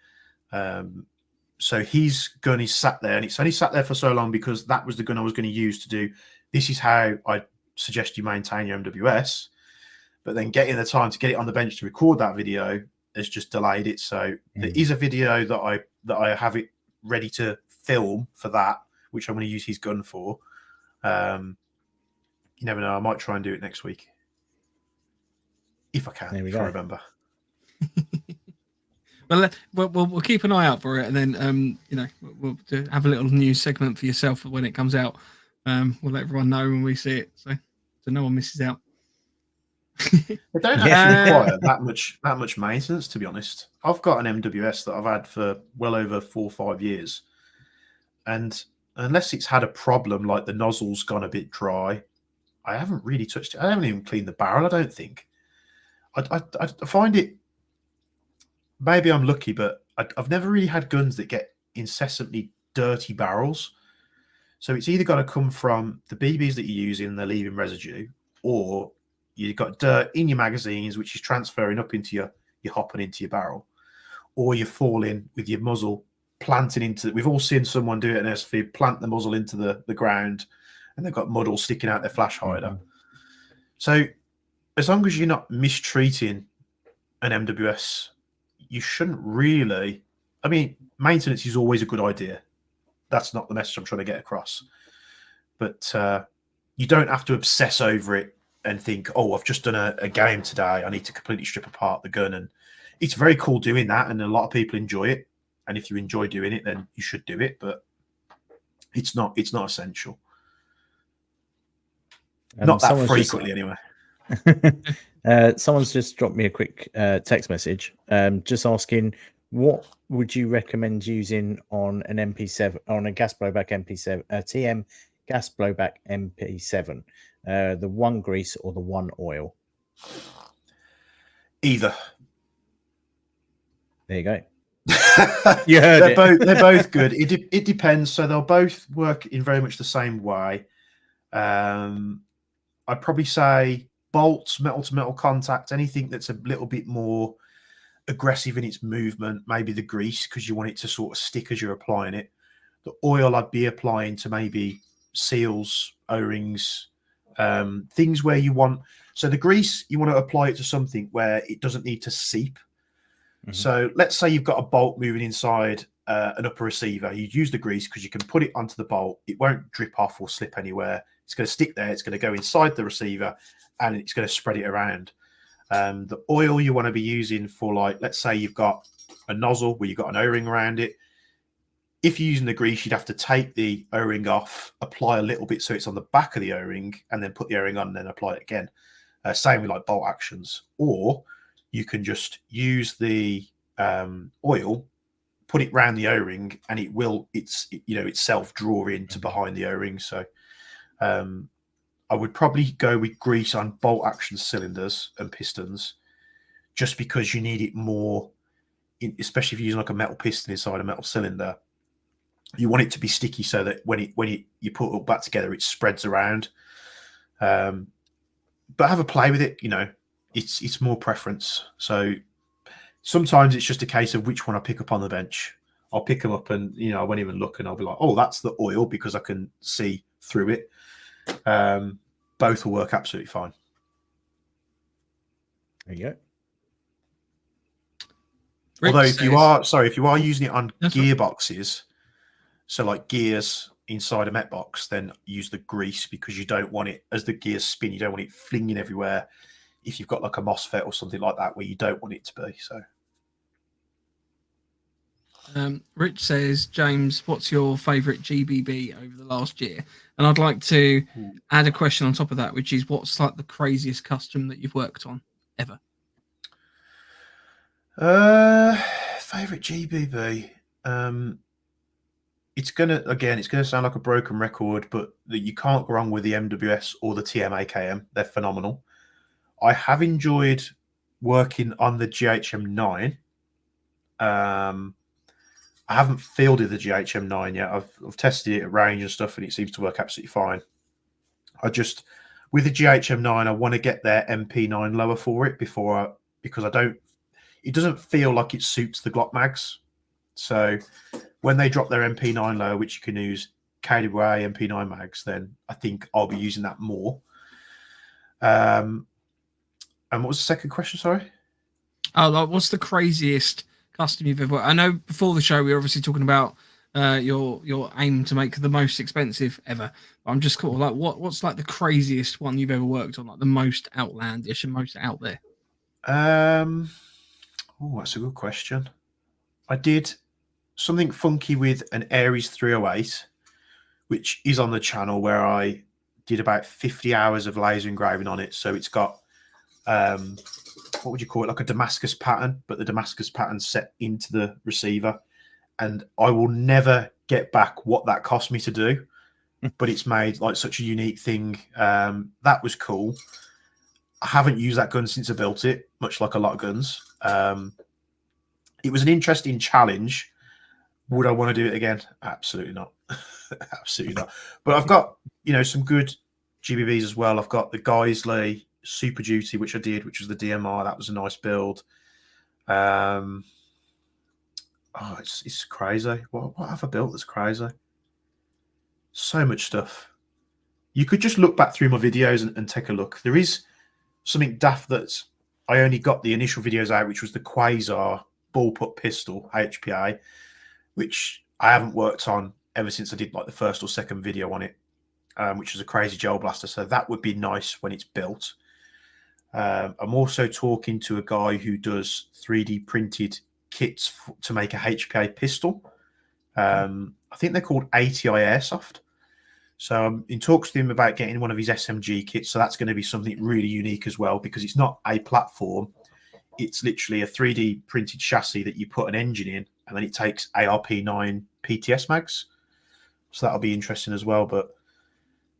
So his gun is sat there, and it's only sat there for so long because that was the gun I was going to use to do, this is how I suggest you maintain your MWS. But then getting the time to get it on the bench to record that video has just delayed it. So there is a video that I have it ready to film for that, which I'm going to use his gun for. You never know, I might try and do it next week if I can, if I remember. Well, we'll keep an eye out for it, and then we'll have a little news segment for yourself when it comes out. We'll let everyone know when we see it, so no one misses out. They don't actually require that much maintenance, to be honest. I've got an MWS that I've had for well over 4 or 5 years, and unless it's had a problem like the nozzle's gone a bit dry, I haven't really touched it. I haven't even cleaned the barrel, I don't think. I find it, maybe I'm lucky, but I've never really had guns that get incessantly dirty barrels. So it's either got to come from the BBs that you're using and they're leaving residue, or you've got dirt in your magazines, which is transferring up into your hop and into your barrel, or you're falling with your muzzle planting into. We've all seen someone do it in SV, plant the muzzle into the ground, and they've got mud all sticking out their flash hider. So as long as you're not mistreating an MWS, you shouldn't really. I mean, maintenance is always a good idea. That's not the message I'm trying to get across. But you don't have to obsess over it and think, oh, I've just done a game today, I need to completely strip apart the gun. And it's very cool doing that, and a lot of people enjoy it. And if you enjoy doing it, then you should do it. But it's not essential. Not that frequently, anyway. Someone's just dropped me a quick text message, just asking, what would you recommend using on an MP7, on a gas blowback MP7, TM gas blowback MP7, the one grease or the one oil? Either. There you go. You heard they're both good. It depends. So they'll both work in very much the same way. I'd probably say bolts, metal to metal contact, anything that's a little bit more aggressive in its movement. Maybe the grease, because you want it to sort of stick as you're applying it. The oil I'd be applying to maybe seals, O-rings, things where you want. So the grease, you want to apply it to something where it doesn't need to seep. So let's say you've got a bolt moving inside an upper receiver. You'd use the grease because you can put it onto the bolt. It won't drip off or slip anywhere. It's going to stick there. It's going to go inside the receiver and it's going to spread it around. The oil you want to be using for, like, let's say you've got a nozzle where you've got an O-ring around it. If you're using the grease, you'd have to take the O-ring off, apply a little bit so it's on the back of the O-ring, and then put the O-ring on and then apply it again. Same with like bolt actions. Or you can just use the oil, put it around the O-ring, and it will itself draw into behind the O-ring. So I would probably go with grease on bolt action cylinders and pistons, just because you need it more, especially if you're using like a metal piston inside a metal cylinder. You want it to be sticky so that when you put it all back together, it spreads around. But have a play with it. It's more preference. So sometimes it's just a case of which one I pick up on the bench. I'll pick them up and, I won't even look, and I'll be like, oh, that's the oil, because I can see through it. Both will work absolutely fine. There you go. Although if you are using it on gearboxes, so like gears inside a Met box, then use the grease, because you don't want it, as the gears spin, you don't want it flinging everywhere if you've got like a MOSFET or something like that where you don't want it to be. So Rich says, James, what's your favorite GBB over the last year? And I'd like to add a question on top of that, which is, what's like the craziest custom that you've worked on ever? Favorite GBB. It's gonna sound like a broken record, but you can't go wrong with the MWS or the TM-AKM. They're phenomenal. I have enjoyed working on the GHM9. I haven't fielded the GHM9 yet. I've tested it at range and stuff, and it seems to work absolutely fine. With the GHM9, I want to get their MP9 lower for it because it doesn't feel like it suits the Glock mags. So when they drop their MP9 lower, which you can use KWA MP9 mags, then I think I'll be using that more. And what was the second question? Sorry. Oh, what's the craziest custom you've ever? I know before the show we were obviously talking about your aim to make the most expensive ever. I'm just cool. Like, what's like the craziest one you've ever worked on? Like the most outlandish and most out there. Oh, that's a good question. I did something funky with an Aries 308, which is on the channel, where I did about 50 hours of laser engraving on it. So it's got what would you call it, like a Damascus pattern, but the Damascus pattern set into the receiver. And I will never get back what that cost me to do, but it's made like such a unique thing. That was cool. I haven't used that gun since I built it, much like a lot of guns. It was an interesting challenge. Would I want to do it again? Absolutely not. Absolutely not. But I've got, some good GBBs as well. I've got the Geisley Super Duty, which I did, which was the DMR. That was a nice build. It's crazy. What have I built that's crazy? So much stuff. You could just look back through my videos and take a look. There is something daft that I only got the initial videos out, which was the Quasar bullpup pistol HPA, which I haven't worked on ever since I did like the first or second video on it, which is a crazy gel blaster. So that would be nice when it's built. I'm also talking to a guy who does 3D printed kits to make a HPA pistol. I think they're called ATI Airsoft. So I'm in talks with him about getting one of his SMG kits. So that's going to be something really unique as well, because it's not a platform. It's literally a 3D printed chassis that you put an engine in, and then it takes ARP9 PTS mags. So that'll be interesting as well. But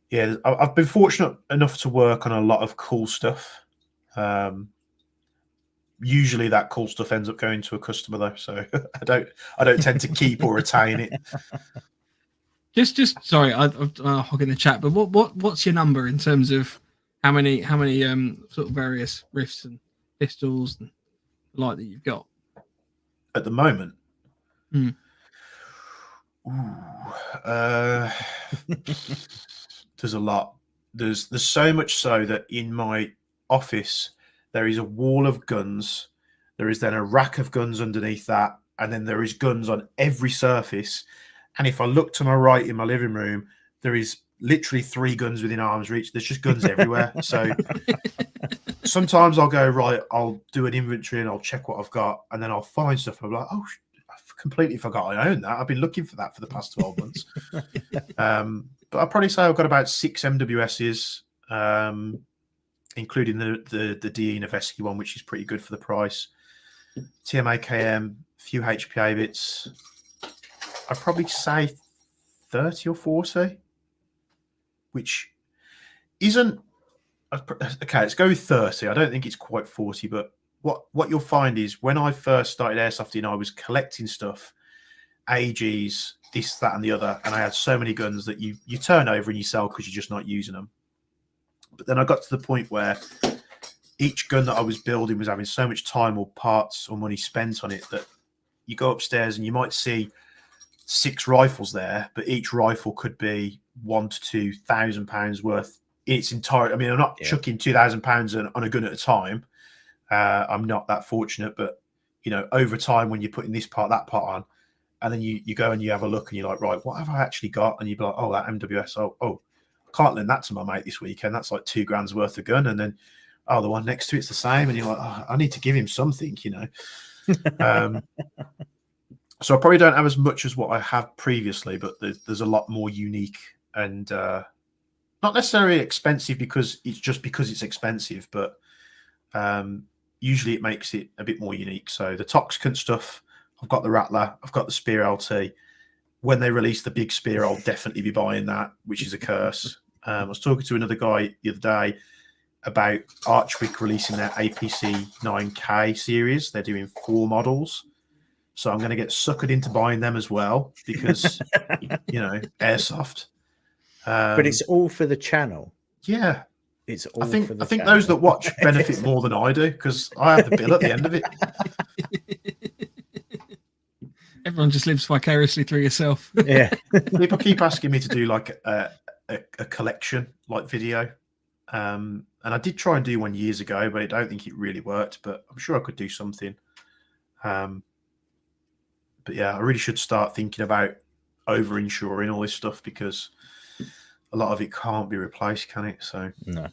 yeah, I've been fortunate enough to work on a lot of cool stuff. Usually that cool stuff ends up going to a customer though, so I don't tend to keep or retain it. Just sorry, I'm hogging the chat, but what's your number in terms of how many sort of various riffs and pistols and the like that you've got? at the moment. Hmm. There's a lot. There's so much so that in my office there is a wall of guns. There is then a rack of guns underneath that, and then there is guns on every surface. And if I look to my right in my living room, there is literally 3 guns within arm's reach. There's just guns everywhere. So sometimes I'll go, right, I'll do an inventory and I'll check what I've got, and then I'll find stuff. And I'm like, oh, I've completely forgot I own that. I've been looking for that for the past 12 months. But I'll probably say I've got about 6 MWSs, including the DE Noveski one, which is pretty good for the price. TMAKM, a few HPA bits. I'd probably say 30 or 40, which isn't okay. Let's go with 30. I don't think it's quite 40, but what you'll find is when I first started airsofting, I was collecting stuff, AGs, this, that, and the other, and I had so many guns that you turn over and you sell because you're just not using them. But then I got to the point where each gun that I was building was having so much time or parts or money spent on it that you go upstairs and you might see 6 rifles there, but each rifle could be £1,000 to £2,000 worth in its entire. I mean, I'm not chucking £2,000 on a gun at a time. I'm not that fortunate, but you know, over time when you're putting this part, that part on, and then you go and you have a look and you're like, right, what have I actually got? And you'd be like, oh, that MWS, oh, I can't lend that to my mate this weekend. That's like £2,000 worth of gun. And then, oh, the one next to it's the same. And you're like, oh, I need to give him something, you know. So I probably don't have as much as what I have previously, but there's a lot more unique and not necessarily expensive because it's expensive, but usually it makes it a bit more unique. So the Toxicant stuff, I've got the Rattler, I've got the Spear LT. When they release the big Spear, I'll definitely be buying that, which is a curse. I was talking to another guy the other day about Archwick releasing their APC 9K series. They're doing 4 models. So I'm going to get suckered into buying them as well because, you know, Airsoft. But it's all for the channel. Yeah. It's all I think for the channel. Those that watch benefit more than I do because I have the bill at the end of it. Everyone just lives vicariously through yourself. Yeah. People keep asking me to do like a collection like video. And I did try and do one years ago, but I don't think it really worked. But I'm sure I could do something. But yeah, I really should start thinking about over-insuring all this stuff because a lot of it can't be replaced, can it? So no.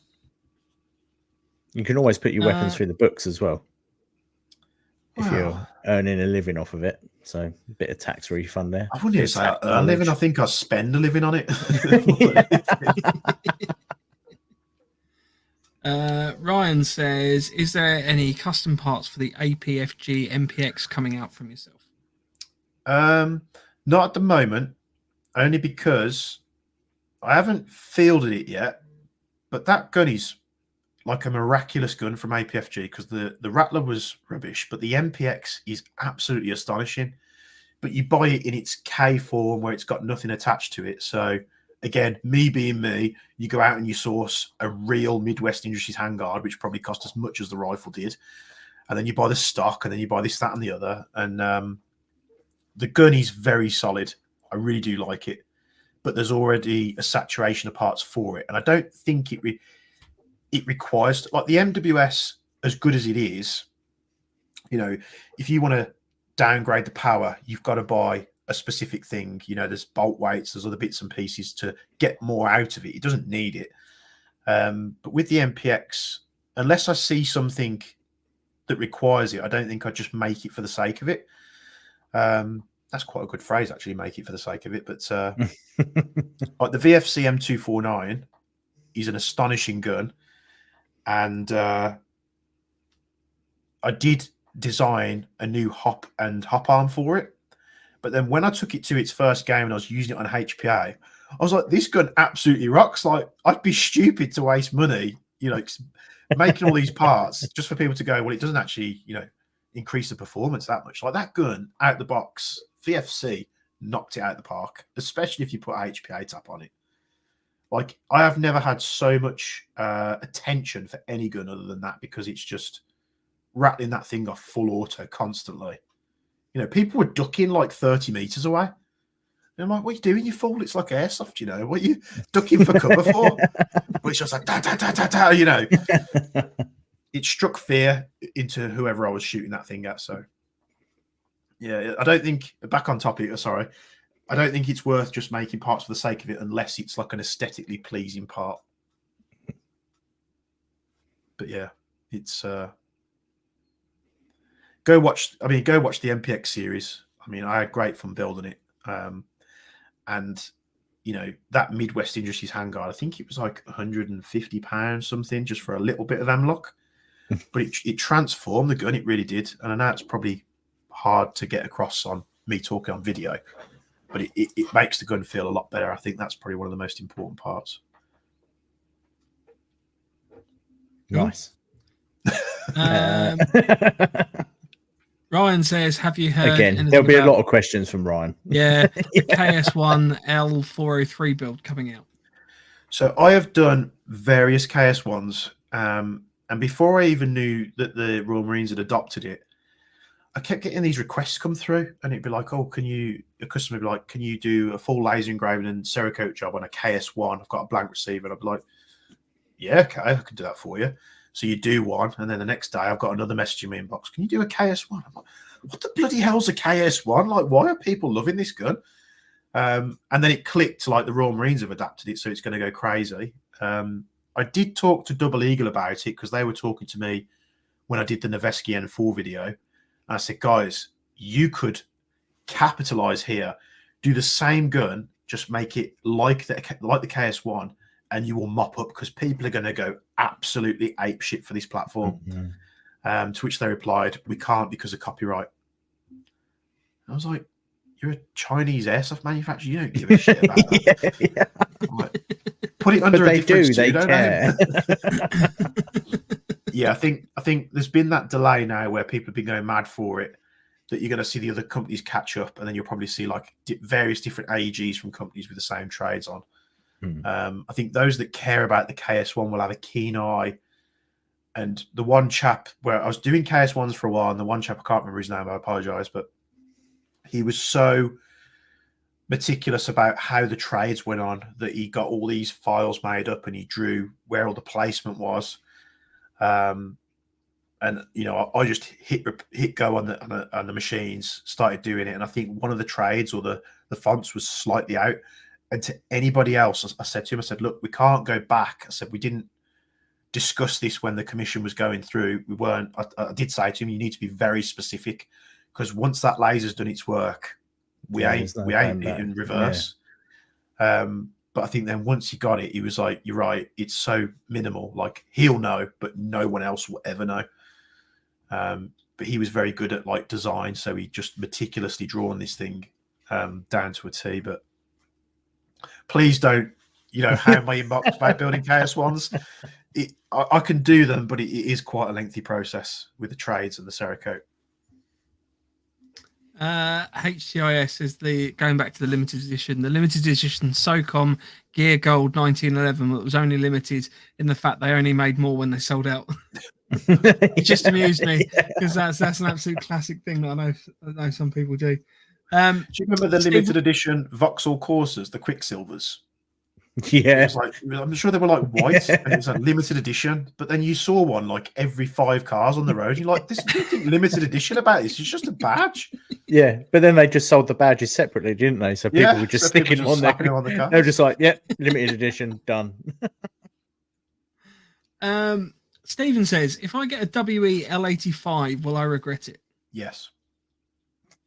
You can always put your weapons through the books as well. If you're earning a living off of it. So a bit of tax refund there. I wouldn't even say I earn a living. I think I spend a living on it. Ryan says, is there any custom parts for the APFG MPX coming out from yourself? Not at the moment, only because I haven't fielded it yet. But that gun is like a miraculous gun from APFG because the Rattler was rubbish, but the MPX is absolutely astonishing. But you buy it in its K form where it's got nothing attached to it. So again, me being me, you go out and you source a real Midwest Industries handguard, which probably cost as much as the rifle did. And then you buy the stock and then you buy this, that, and the other. And the gun is very solid. I really do like it. But there's already a saturation of parts for it. And I don't think it requires, like the MWS, as good as it is, you know, if you want to downgrade the power, you've got to buy a specific thing. You know, there's bolt weights, there's other bits and pieces to get more out of it. It doesn't need it. But with the MPX, unless I see something that requires it, I don't think I'd just make it for the sake of it. That's quite a good phrase, actually, make it for the sake of it. But like the VFC M249 is an astonishing gun. And I did design a new hop arm for it. But then when I took it to its first game and I was using it on HPA, I was like, this gun absolutely rocks. Like, I'd be stupid to waste money, you know, making all these parts just for people to go, well, it doesn't actually, you know, increase the performance that much. Like that gun out the box, VFC knocked it out of the park, especially if you put a HPA tap on it. Like, I have never had so much attention for any gun other than that because it's just rattling that thing off full auto constantly You know, people were ducking like 30 meters away. And I'm like, what are you doing, you fool? It's like airsoft, you know. What are you ducking for cover for? But it's just like, da, da, da, da, da, you know. It struck fear into whoever I was shooting that thing at. So, yeah, I don't think, back on topic, sorry, I don't think it's worth just making parts for the sake of it unless it's like an aesthetically pleasing part. But yeah, it's go watch the MPX series. I mean, I had great fun building it. And you know, that Midwest Industries handguard, I think it was like £150 something just for a little bit of M-lock. But it transformed the gun, it really did. And I know it's probably hard to get across on me talking on video, but it makes the gun feel a lot better. I think that's probably one of the most important parts. Nice. Ryan says, have you heard Again, anything there'll be about, a lot of questions from Ryan. yeah, the KS1 L403 build coming out? So I have done various KS1s, and before I even knew that the Royal Marines had adopted it, I kept getting these requests come through, and it'd be like, oh, a customer would be like, can you do a full laser engraving and Cerakote job on a KS1? I've got a blank receiver. And I'd be like, yeah, okay, I can do that for you. So you do one, and then the next day I've got another message in my inbox. Can you do a KS1? I'm like, what the bloody hell's a KS1? Like, why are people loving this gun? And then it clicked, like the Royal Marines have adapted it, so it's going to go crazy. I did talk to Double Eagle about it because they were talking to me when I did the Noveski N4 video. And I said, guys, you could capitalize here, do the same gun, just make it like the KS1, and you will mop up because people are going to go absolutely ape shit for this platform. Mm-hmm. To which they replied, we can't because of copyright. I was like, you're a Chinese airsoft manufacturer. You don't give a shit about that. Yeah. Like, put it under a different pseudo name. Yeah, I think there's been that delay now where people have been going mad for it, that you're going to see the other companies catch up, and then you'll probably see like various different AEGs from companies with the same trades on. I think those that care about the KS1 will have a keen eye. And the one chap where I was doing KS1s for a while, and the one chap, I can't remember his name, I apologize, but he was so meticulous about how the trades went on that he got all these files made up and he drew where all the placement was. And you know, I just hit go on the machines, started doing it, and I think one of the trades or the fonts was slightly out. And to anybody else, I said to him, I said, look, we can't go back. I said, we didn't discuss this when the commission was going through. We weren't. I did say to him, you need to be very specific, because once that laser's done its work, we ain't in reverse. Yeah. But I think then once he got it, he was like, you're right, it's so minimal. Like, he'll know, but no one else will ever know. But he was very good at like design, so he just meticulously drawn this thing down to a T. But please don't, hound my inbox about building KS1s. I can do them, but it is quite a lengthy process with the trades and the Cerakote. HTIS is going back to the limited edition. The limited edition SOCOM Gear Gold 1911 that was only limited in the fact they only made more when they sold out. It just amused me because that's an absolute classic thing that I know some people do. Do you remember the limited edition Vauxhall Corsas, the Quicksilvers? Yeah, I'm sure they were like white, and it was a limited edition. But then you saw one like every 5 cars on the road. You're like, "There's nothing limited edition about this. It's just a badge." Yeah, but then they just sold the badges separately, didn't they? So people were just sticking on there. They were just like, "Yep, limited edition, done." Stephen says, "If I get a WE L85, will I regret it?" Yes.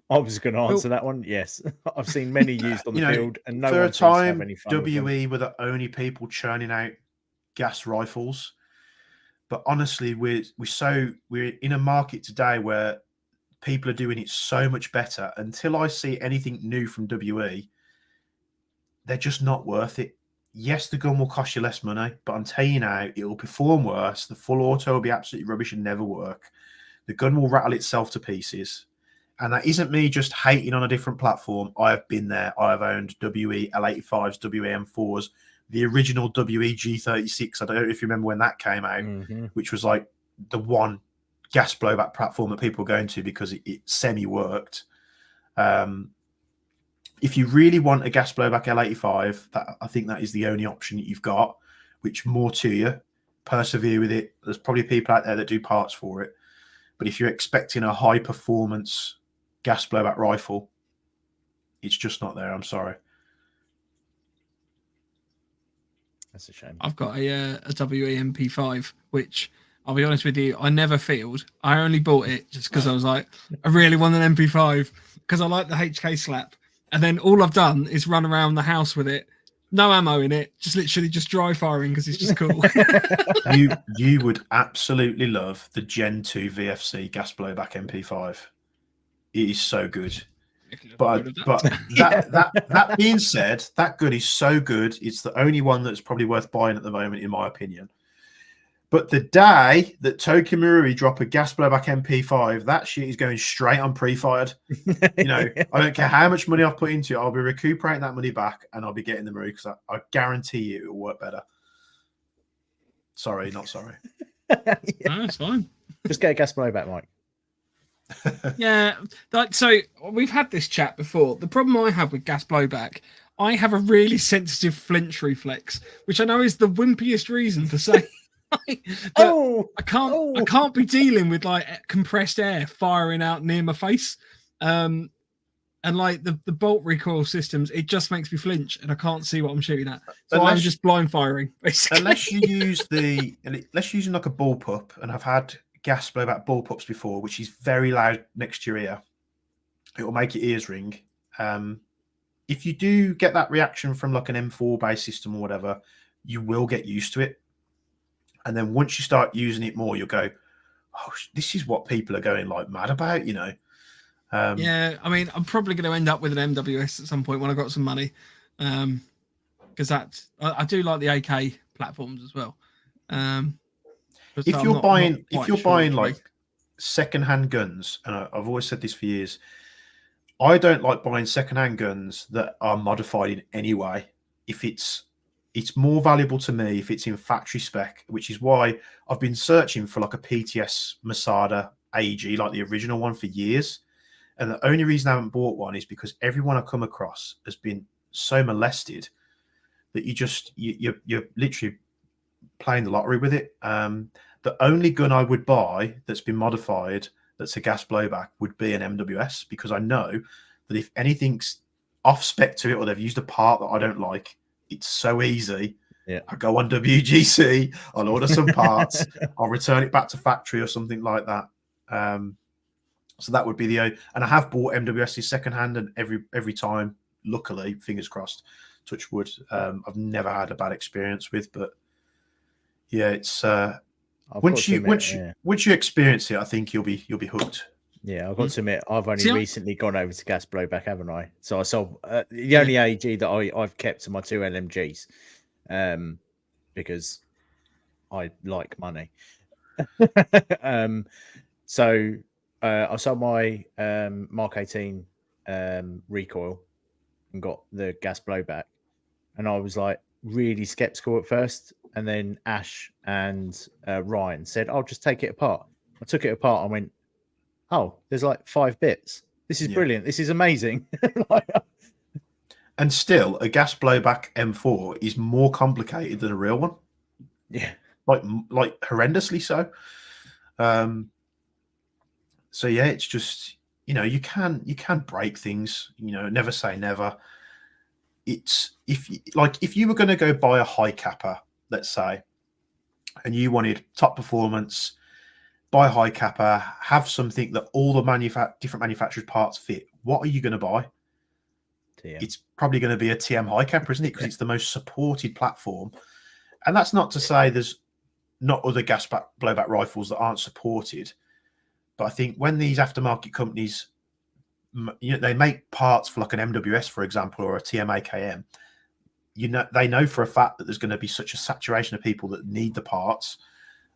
I was going to answer that one. Yes, I've seen many used on the field, and no for one a time, any fun WE were the only people churning out gas rifles. But honestly, we're in a market today where people are doing it so much better. Until I see anything new from WE, they're just not worth it. Yes, the gun will cost you less money, but I'm telling you now, it will perform worse. The full auto will be absolutely rubbish and never work. The gun will rattle itself to pieces. And that isn't me just hating on a different platform. I have been there. I have owned WE L85s, WE M4s, the original WE G36. I don't know if you remember when that came out, which was like the one gas blowback platform that people were going to because it semi-worked. If you really want a gas blowback L85, I think that is the only option that you've got, which more to you. Persevere with it. There's probably people out there that do parts for it. But if you're expecting a high performance gas blowback rifle, it's just not there. I'm sorry. That's a shame. I've got a WEMP5, which I'll be honest with you, I never field. I only bought it just because I was like, I really want an MP5 because I like the HK slap. And then all I've done is run around the house with it. No ammo in it, just literally just dry firing because it's just cool. You would absolutely love the Gen 2 VFC gas blowback MP5. It is so good. But that being said, that gun is so good. It's the only one that's probably worth buying at the moment, in my opinion. But the day that Tokyo Marui drop a gas blowback MP5, that shit is going straight on pre-fired. You know, I don't care how much money I've put into it. I'll be recuperating that money back, and I'll be getting the Marui because I guarantee you it will work better. Sorry, not sorry. No, that's fine. Just get a gas blowback, Mike. Yeah, like, so we've had this chat before. The problem I have with gas blowback, I have a really sensitive flinch reflex, which I know is the wimpiest reason to say. I can't be dealing with like compressed air firing out near my face. And like the bolt recoil systems, it just makes me flinch and I can't see what I'm shooting at. So I'm just blind firing, basically. Unless you use like a bullpup, and I've had gas blowback bullpups before, which is very loud next to your ear. It will make your ears ring. If you do get that reaction from like an M4 based system or whatever, you will get used to it. And then once you start using it more, you'll go, oh, this is what people are going like mad about, you know? Yeah, I mean, I'm probably going to end up with an MWS at some point when I've got some money. Because I do like the AK platforms as well. If you're buying like secondhand guns, and I've always said this for years, I don't like buying secondhand guns that are modified in any way. If it's more valuable to me if it's in factory spec, which is why I've been searching for like a PTS Masada AEG, like the original one, for years. And the only reason I haven't bought one is because everyone I come across has been so molested that you're literally playing the lottery with it. The only gun I would buy that's been modified that's a gas blowback would be an MWS, because I know that if anything's off spec to it or they've used a part that I don't like, it's so easy. Yeah, I go on WGC, I'll order some parts, I'll return it back to factory or something like that. So that would be and I have bought MWS's secondhand, and every time, luckily, fingers crossed, touch wood, I've never had a bad experience with. But yeah, it's once you experience it, I think you'll be hooked. Yeah, I've got to admit, I've only recently gone over to gas blowback, haven't I? So I sold the only AEG that I've kept to my 2 LMGs, because I like money. So I sold my Mark 18 recoil and got the gas blowback, and I was like really skeptical at first, and then Ash and Ryan said, "I'll just take it apart." I took it apart and went, "Oh, there's like 5 bits. This is brilliant. This is amazing." And still, a gas blowback M4 is more complicated than a real one. Yeah, like horrendously so. So yeah, it's just, you know, you can break things. You know, never say never. It's if you were going to go buy a high capper, let's say, and you wanted top performance, buy a high capper, have something that all the different manufactured parts fit. What are you going to buy? TM. It's probably going to be a TM high capper, isn't it? Because it's the most supported platform. And that's not to say there's not other gas blowback rifles that aren't supported. But I think when these aftermarket companies, you know, they make parts for like an MWS, for example, or a TM-AKM, you know, they know for a fact that there's going to be such a saturation of people that need the parts.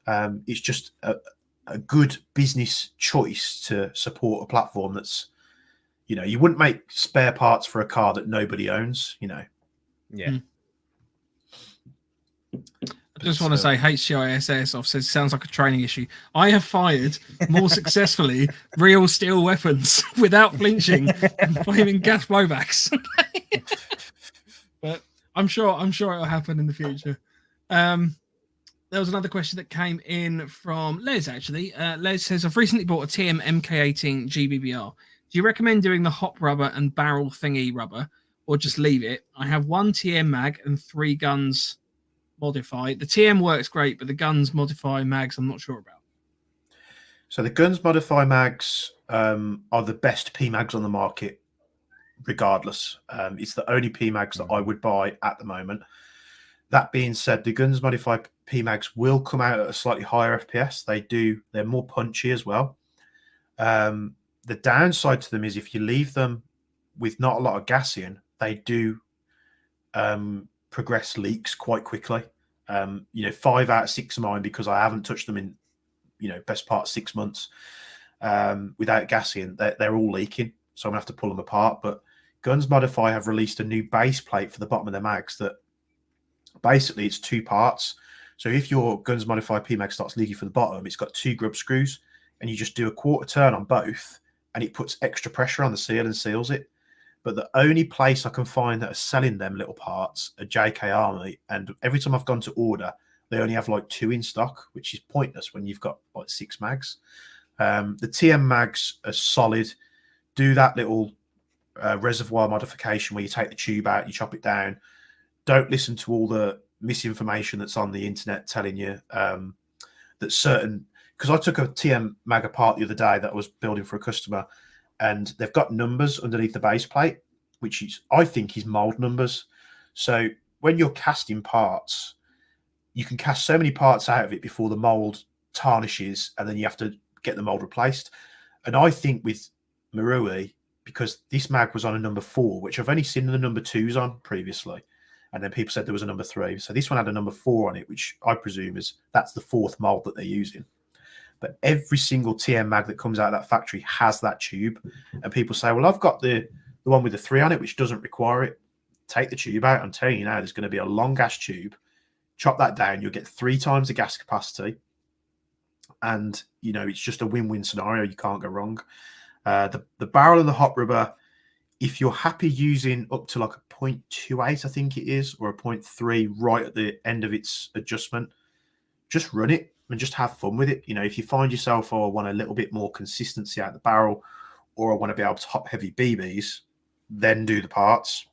It's just a good business choice to support a platform that's, you know, you wouldn't make spare parts for a car that nobody owns, you know. Yeah. I just want to say HCIS Airsoft says sounds like a training issue. I have fired more successfully real steel weapons without flinching and flaming gas blowbacks. But I'm sure it'll happen in the future. There was another question that came in from Les, actually. Les says, I've recently bought a TM MK18 GBBR. Do you recommend doing the hop rubber and barrel thingy rubber, or just leave it? I have one TM mag and 3 guns modify. The TM works great, but the guns modify mags I'm not sure about. So the guns modify mags are the best P mags on the market, regardless. It's the only P mags that I would buy at the moment. That being said, the guns modify P mags will come out at a slightly higher FPS. They're more punchy as well. The downside to them is if you leave them with not a lot of gas in, they do progress leaks quite quickly. 5 out of 6 of mine, because I haven't touched them in best part of 6 months without gas in, they're all leaking, so I'm gonna have to pull them apart. But Guns Modify have released a new base plate for the bottom of their mags that basically it's 2 parts. So if your Guns Modify P mag starts leaking from the bottom, it's got 2 grub screws, and you just do a quarter turn on both, and it puts extra pressure on the seal and seals it. But the only place I can find that are selling them little parts are JK Army, and every time I've gone to order, they only have like 2 in stock, which is pointless when you've got like 6 mags. The TM mags are solid. Do that little reservoir modification where you take the tube out, you chop it down. Don't listen to all the misinformation that's on the internet telling you that certain... Because I took a TM mag apart the other day that I was building for a customer, and they've got numbers underneath the base plate, which is, I think, is mold numbers. So when you're casting parts, you can cast so many parts out of it before the mold tarnishes, and then you have to get the mold replaced. And I think with Marui, because this mag was on a number 4, which I've only seen the number 2s on previously, and then people said there was a number 3. So this one had a number 4 on it, which I presume is that's the 4th mold that they're using. But every single TM mag that comes out of that factory has that tube. And people say, well, I've got the one with the 3 on it, which doesn't require it. Take the tube out. I'm telling you now, there's going to be a long gas tube. Chop that down. You'll get 3 times the gas capacity. And, it's just a win-win scenario. You can't go wrong. The barrel and the hot rubber, if you're happy using up to like a 0.28, I think it is, or a 0.3 right at the end of its adjustment, just run it and just have fun with it. If you find yourself, I want a little bit more consistency out of the barrel, or I want to be able to hop heavy BBs, then do the parts.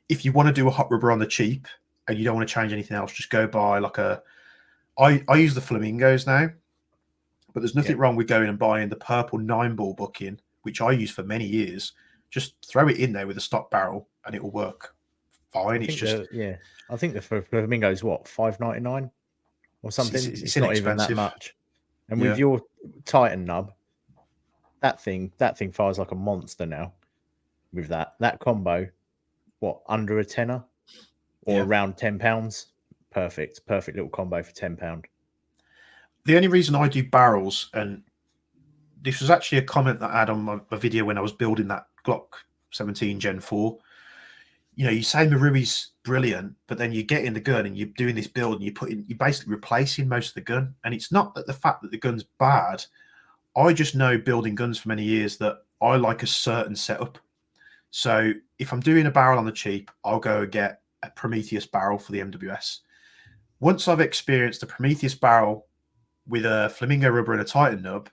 If you want to do a hot rubber on the cheap and you don't want to change anything else, just go buy like I use the Flamingos now, but there's nothing wrong with going and buying the purple 9-ball bucking, which I use for many years. Just throw it in there with a stock barrel and it will work fine. It's just I think the Flamingo is what, $5.99 or something. It's not even that much. And with your Titan nub, that thing fires like a monster now. With that combo, what, under a tenner or around £10? Perfect little combo for £10. The only reason I do barrels, and this was actually a comment that I had on my video when I was building that Glock 17 Gen 4. You say Marui's brilliant, but then you get in the gun and you're doing this build and you're basically replacing most of the gun. And it's not that the fact that the gun's bad. I just know, building guns for many years, that I like a certain setup. So if I'm doing a barrel on the cheap, I'll go and get a Prometheus barrel for the MWS. Once I've experienced the Prometheus barrel with a Flamingo rubber and a Titan nub,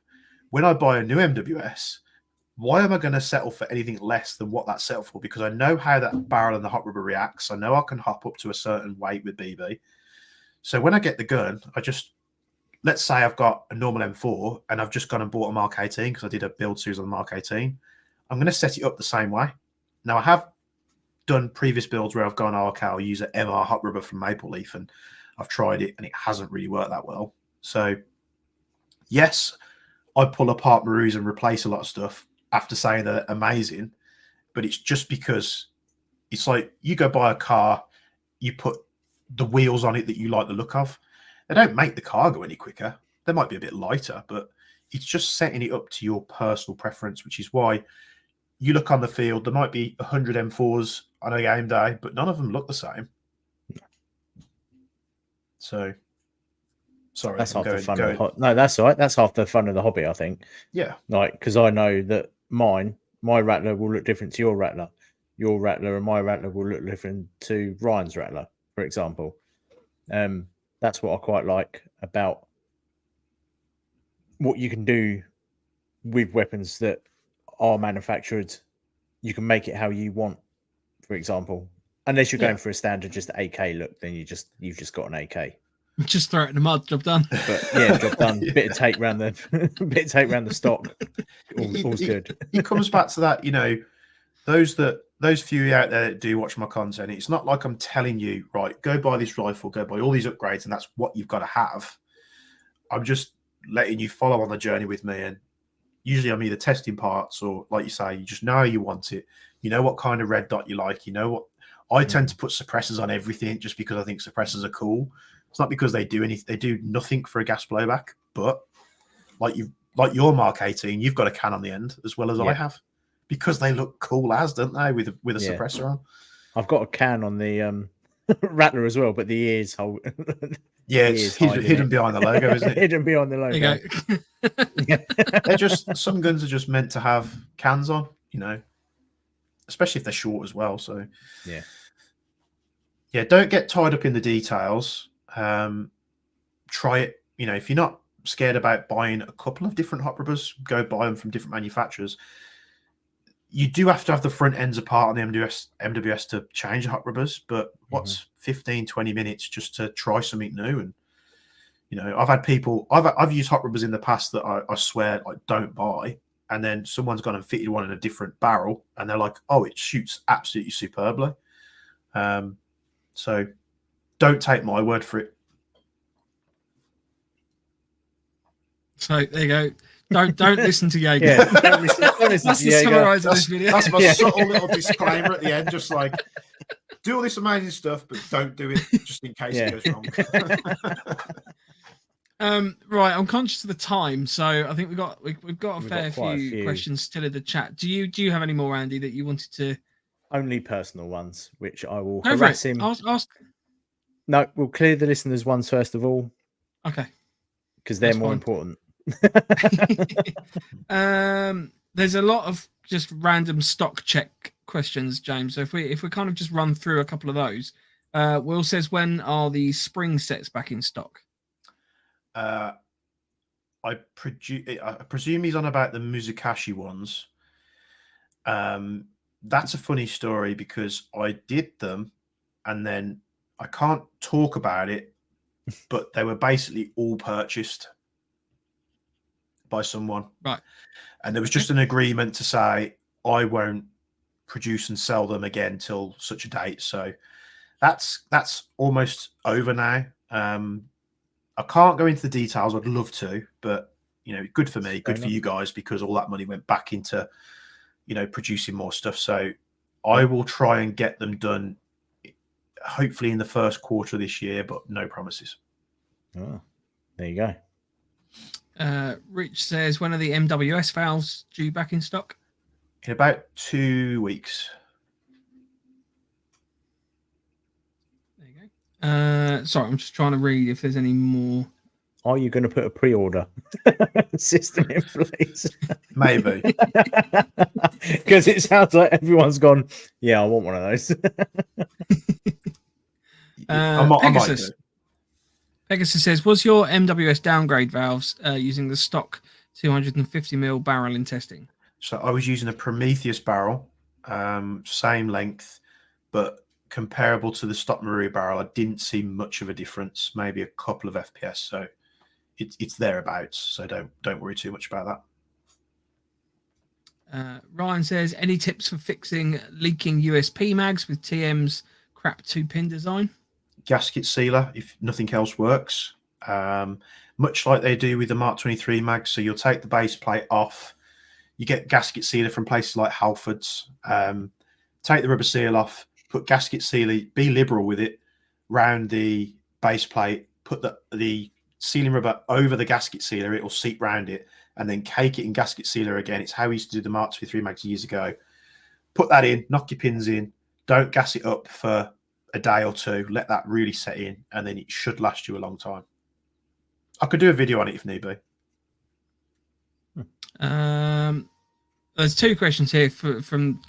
when I buy a new MWS, why am I going to settle for anything less than what that's settled for? Because I know how that barrel and the hot rubber reacts. I know I can hop up to a certain weight with BB. So when I get the gun, let's say I've got a normal M4 and I've just gone and bought a Mark 18 because I did a build series on the Mark 18. I'm going to set it up the same way. Now, I have done previous builds where I've gone, okay, I'll use an MR hot rubber from Maple Leaf, and I've tried it and it hasn't really worked that well. So yes, I pull apart Maruis and replace a lot of stuff after saying they're amazing, but it's just because it's like you go buy a car, you put the wheels on it that you like the look of. They don't make the car go any quicker. They might be a bit lighter, but it's just setting it up to your personal preference, which is why you look on the field, there might be 100 M4s on a game day, but none of them look the same. So, sorry, That's I'm half the fun of going. the no, that's all right. That's half the fun of the hobby, I think. Yeah, Like, because I know that my rattler will look different to your rattler. Your rattler and my rattler will look different to Ryan's rattler, for example. That's what I quite like about what you can do with weapons that are manufactured. You can make it how you want, for example. Unless you're going for a standard just AK look, then you've just got an AK. Just throw it in the mud, job done. But yeah, job done. Yeah. Bit of tape around the stock. All's good. It comes back to that, you know, those few out there that do watch my content. It's not like I'm telling you, right, go buy this rifle, go buy all these upgrades, and that's what you've got to have. I'm just letting you follow on the journey with me, and usually I'm either testing parts or, like you say, you just know how you want it. You know what kind of red dot you like. You know what I tend to put suppressors on everything just because I think suppressors are cool. It's not because they do anything; they do nothing for a gas blowback. But like your Mark 18, you've got a can on the end as well as I have, because they look cool as, don't they, with a suppressor on. I've got a can on the rattler as well, but the ears hold. Yeah, it's hidden behind the logo, isn't it? Hidden behind the logo. There you go. They're just, some guns are just meant to have cans on, you know, especially if they're short as well. So yeah, don't get tied up in the details. Try it. You know, if you're not scared about buying a couple of different hot rubbers, go buy them from different manufacturers. You do have to have the front ends apart on the MWS to change the hot rubbers, but what's 15, 20 minutes just to try something new? And, you know, I've had people, I've used hot rubbers in the past that I swear I don't buy, and then someone's gone and fitted one in a different barrel, and they're like, oh, it shoots absolutely superbly. So don't take my word for it. So there you go. Don't listen to Jaeger. Yeah, don't listen That's to the Jaeger. summarize of this video. That's my subtle little disclaimer at the end, just like, do all this amazing stuff, but don't do it just in case it goes wrong. Right, I'm conscious of the time, so I think we've got a fair few questions still in the chat. Do you have any more, Andy, that you wanted to? Only personal ones, which I will harass him. Ask. No, we'll clear the listeners' ones first of all. Okay. Because they're more important. There's a lot of just random stock check questions, James. So if we kind of just run through a couple of those, Will says, when are the spring sets back in stock? I presume he's on about the Muzakashi ones. That's a funny story because I did them, and then I can't talk about it, but they were basically all purchased by someone, right? And there was just an agreement to say I won't produce and sell them again till such a date. So that's almost over now. I can't go into the details. I'd love to, but you know, good for me, good for you guys, because all that money went back into, you know, producing more stuff. So I will try and get them done, hopefully in the first quarter of this year, but no promises. Oh, there you go. Rich says, when are the MWS valves due back in stock? In about 2 weeks. There you go. Sorry, I'm just trying to read if there's any more. Are you going to put a pre-order system in place? Maybe. Because it sounds like everyone's gone, yeah, I want one of those. Pegasus says, was your MWS downgrade valves using the stock 250mm barrel in testing? So I was using a Prometheus barrel, same length, but comparable to the stock Maria barrel. I didn't see much of a difference, maybe a couple of FPS. So it's thereabouts. So don't worry too much about that. Ryan says, any tips for fixing leaking USP mags with TM's crap 2-pin design? Gasket sealer, if nothing else works, much like they do with the Mark 23 mags. So you'll take the base plate off, you get gasket sealer from places like Halfords, take the rubber seal off, put gasket sealer, be liberal with it, round the base plate, put the sealing rubber over the gasket sealer, it will seep round it, and then cake it in gasket sealer again. It's how we used to do the Mark 23 mags years ago. Put that in, knock your pins in, don't gas it up for a day or two, let that really set in, and then it should last you a long time. I could do a video on it if need be. There's two questions here from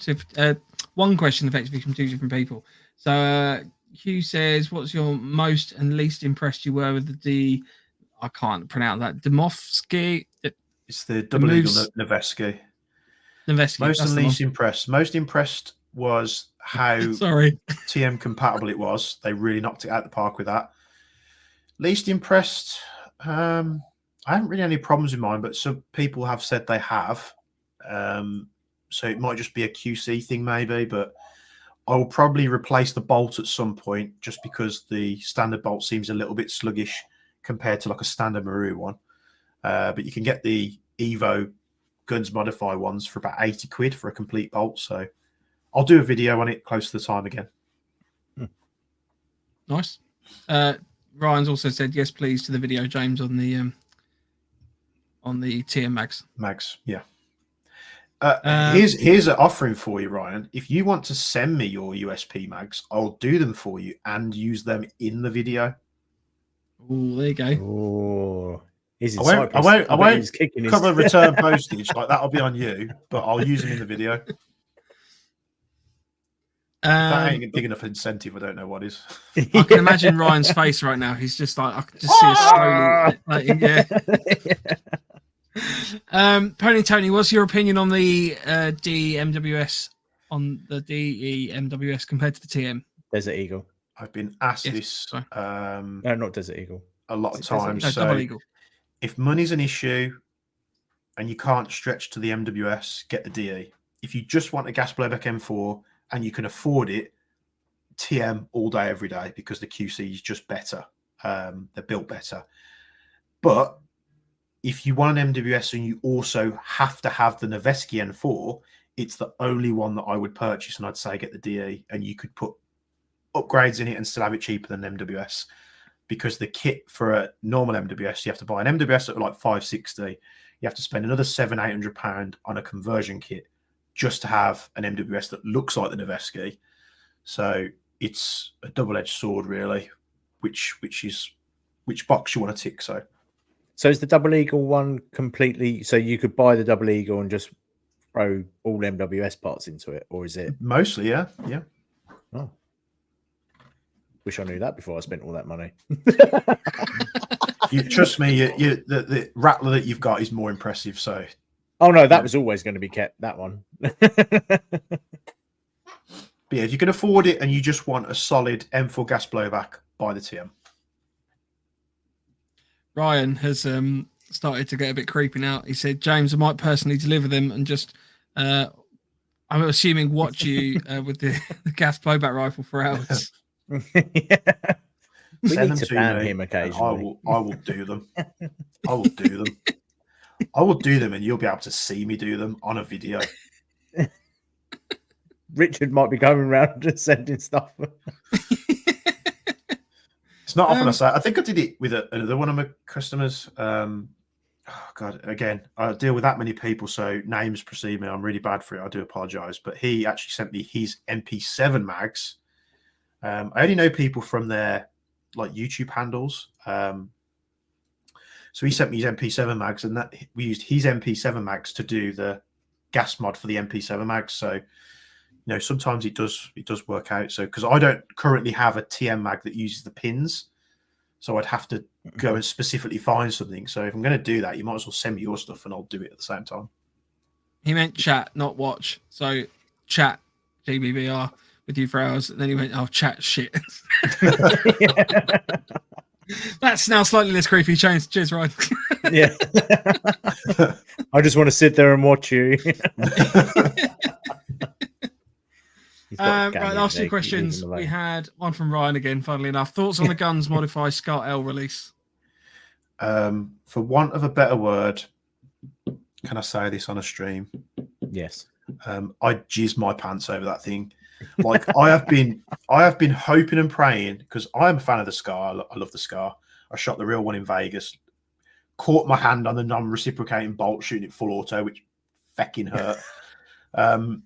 one question effectively from two different people. So Hugh says, "What's your most and least impressed you were with the I can't pronounce that Demovsky? It's the double eagle Noveski. Noveski. Most and least impressed. Most impressed was how sorry TM compatible it was. They really knocked it out of the park with that. Least impressed. I haven't really any problems with mine, but some people have said they have. So it might just be a QC thing, maybe. But I will probably replace the bolt at some point, just because the standard bolt seems a little bit sluggish compared to like a standard Maru one. But you can get the Evo Guns Modify ones for about 80 quid for a complete bolt. So I'll do a video on it close to the time again. Nice. Ryan's also said yes, please, to the video, James, on the TM mags. Mags, yeah. Here's an offering for you, Ryan. If you want to send me your USP mags, I'll do them for you and use them in the video. Oh, there you go. Oh, I won't cover return postage, like that'll be on you, but I'll use them in the video. If that ain't big enough incentive, I don't know what is. I can imagine Ryan's face right now. He's just like, I can just see it slowly. Pony Tony, what's your opinion on the DMWS compared to the TM? Desert Eagle. I've been asked this. No, not Desert Eagle. A lot of times. No, so Double Eagle. If money's an issue and you can't stretch to the MWS, get the DE. If you just want a gas blowback M4 and you can afford it, TM all day, every day, because the QC is just better. They're built better. But if you want an MWS and you also have to have the Noveski N4, it's the only one that I would purchase, and I'd say get the DE, and you could put upgrades in it and still have it cheaper than MWS, because the kit for a normal MWS, you have to buy an MWS at like $560. You have to spend another £700-800 on a conversion kit just to have an MWS that looks like the Noveski. So it's a double-edged sword, really, which box you want to tick. So is the Double Eagle one completely? So you could buy the Double Eagle and just throw all MWS parts into it, or is it mostly? Yeah. Oh, wish I knew that before I spent all that money. You trust me, the Rattler that you've got is more impressive. So, oh no, that was always going to be kept. That one. But yeah, if you can afford it and you just want a solid M4 gas blowback, buy the TM. Ryan has started to get a bit creeping out. He said, James, I might personally deliver them and just, I'm assuming, watch you with the gas blowback rifle for hours. Yeah. We Send need to ban him occasionally. I will do them. I will do them. I will do them, and you'll be able to see me do them on a video. Richard might be going around just sending stuff. It's not often I say. I think I did it with another one of my customers. Oh God, again, I deal with that many people, so names precede me. I'm really bad for it. I do apologize. But he actually sent me his MP7 mags. I only know people from their like YouTube handles. So he sent me his MP7 mags, and that we used his MP7 mags to do the gas mod for the MP7 mags. So sometimes it does work out. So because I don't currently have a TM mag that uses the pins, so I'd have to go and specifically find something. So if I'm going to do that, you might as well send me your stuff, and I'll do it at the same time. He meant chat, not watch. So chat GBBR with you for hours, and then he went, "Oh, chat shit." That's now slightly less creepy. Cheers, Ryan. Yeah. I just want to sit there and watch you. Right, last two questions. We had one from Ryan again, funnily enough. Thoughts on the Guns Modify Scar L release? For want of a better word, can I say this on a stream? Yes. I jizz my pants over that thing. Like I have been hoping and praying, because I am a fan of the Scar. I love the Scar. I shot the real one in Vegas, caught my hand on the non-reciprocating bolt, shooting it full auto, which fecking hurt. But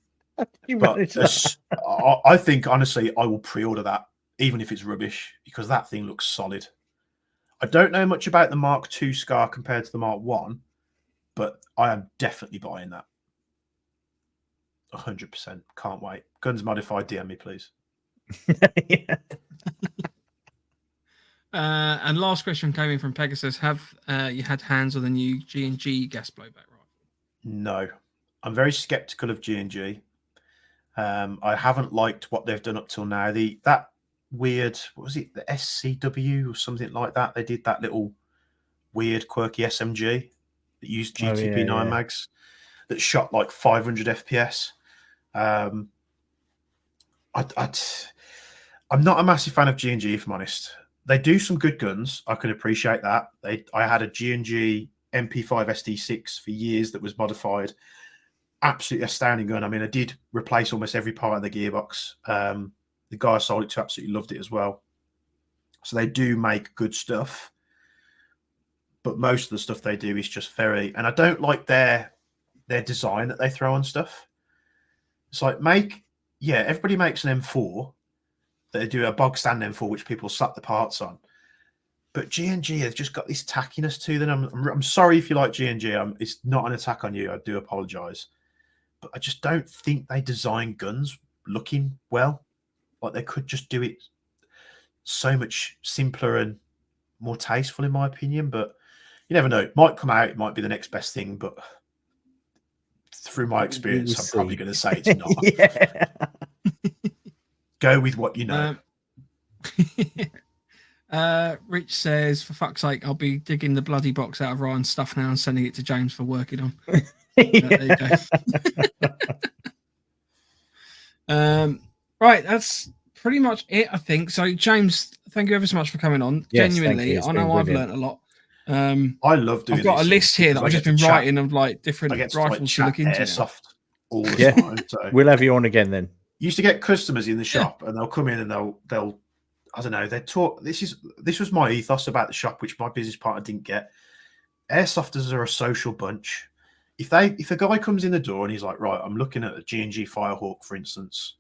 I think honestly, I will pre-order that even if it's rubbish, because that thing looks solid. I don't know much about the Mark II Scar compared to the Mark 1, but I am definitely buying that. 100%. Can't wait. Guns Modified, DM me, please. Yeah. And last question came in from Pegasus. Have you had hands on the new G&G gas blowback rifle? No. I'm very skeptical of G&G. I haven't liked what they've done up till now. That weird, what was it, the SCW or something like that? They did that little weird, quirky SMG that used GTP9 mags that shot like 500 FPS. I'm not a massive fan of G&G, if I'm honest. They do some good guns. I can appreciate that. I had a G&G MP5 SD6 for years that was modified. Absolutely astounding gun. I mean, I did replace almost every part of the gearbox. The guy I sold it to absolutely loved it as well. So they do make good stuff. But most of the stuff they do is just very... And I don't like their design that they throw on stuff. It's like, everybody makes an M4. They do a bog stand M4, which people slap the parts on. But G&G have just got this tackiness to them. I'm sorry if you like G&G. It's not an attack on you. I do apologise. But I just don't think they design guns looking well. Like, they could just do it so much simpler and more tasteful, in my opinion. But you never know. It might come out. It might be the next best thing. But through my experience, I'm probably going to say it's not. Yeah. Go with what you know. Rich says, for fuck's sake, I'll be digging the bloody box out of Ryan's stuff now and sending it to James for working on. There you go. Right, that's pretty much it, I think. So, James, thank you ever so much for coming on. Yes, Genuinely, I know I've learned a lot. I love doing I've got a list here that I've just been writing of like different rifles to look into. Airsoft all the time. So we'll have you on again then. Used to get customers in the shop and they'll come in and they'll I don't know, they talk. This was my ethos about the shop, which my business partner didn't get. Airsofters are a social bunch. If a guy comes in the door and he's like, right, I'm looking at a G&G Firehawk, for instance,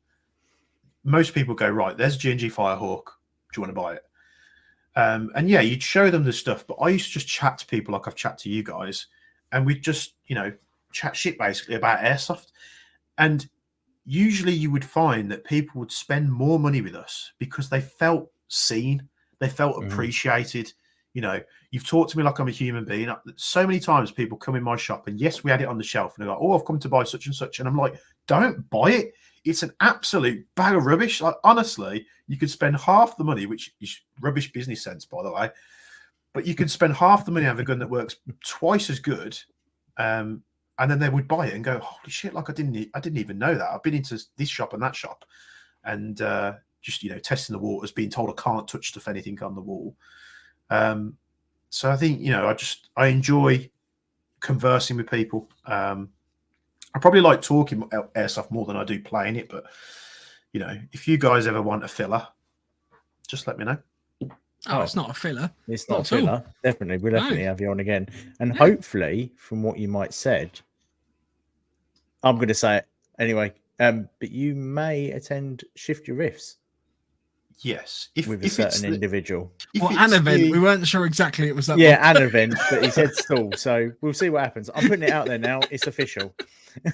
most people go, right, there's G&G Firehawk. Do you want to buy it? And yeah, you'd show them the stuff, but I used to just chat to people like I've chatted to you guys, and we'd just, chat shit basically about Airsoft. And usually you would find that people would spend more money with us because they felt seen, they felt appreciated. You've talked to me like I'm a human being. So many times people come in my shop and yes, we had it on the shelf and they're like, oh, I've come to buy such and such. And I'm like, don't buy it. It's an absolute bag of rubbish. Like, honestly, you could spend half the money, which is rubbish business sense, by the way, but you could spend half the money on a gun that works twice as good. And then they would buy it and go, holy shit, like I didn't even know that. I've been into this shop and that shop and just, testing the waters, being told I can't touch stuff, anything on the wall. So I think, I enjoy conversing with people. I probably like talking Airsoft more than I do playing it, but if you guys ever want a filler, just let me know. Oh, it's not a filler. It's not a filler. Definitely. We'll definitely have you on again. And hopefully, from what you might said, I'm going to say it anyway, but you may attend Shift Your Riffs. Yes. With a certain individual. Well, an event. We weren't sure exactly it was that. Yeah, an event, but he said stall. So we'll see what happens. I'm putting it out there now. It's official.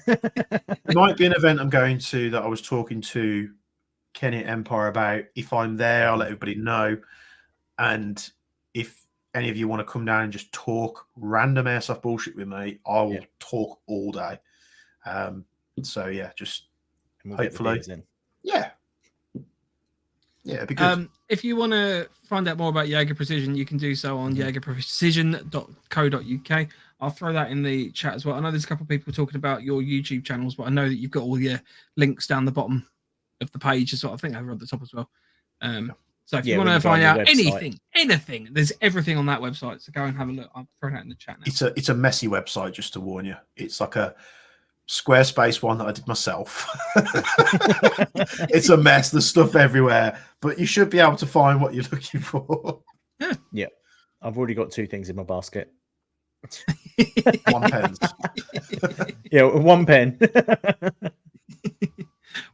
It might be an event I'm going to that I was talking to Kenny at Empire about. If I'm there, I'll let everybody know. And if any of you want to come down and just talk random Airsoft bullshit with me, I will talk all day. So yeah, just hopefully. Yeah, it'd be good. If you want to find out more about Jaeger Precision, you can do so on jaegerprecision.co.uk. I'll throw that in the chat as well. I know there's a couple of people talking about your YouTube channels, but I know that you've got all your links down the bottom of the page as well. I think over at the top as well. So if you want to find out anything, there's everything on that website. So go and have a look. I'll throw that in the chat now. It's a messy website, just to warn you. It's like a Squarespace one that I did myself. It's a mess. There's stuff everywhere, but you should be able to find what you're looking for. Yeah. I've already got 2 things in my basket. 1 pen. Yeah, 1 pen.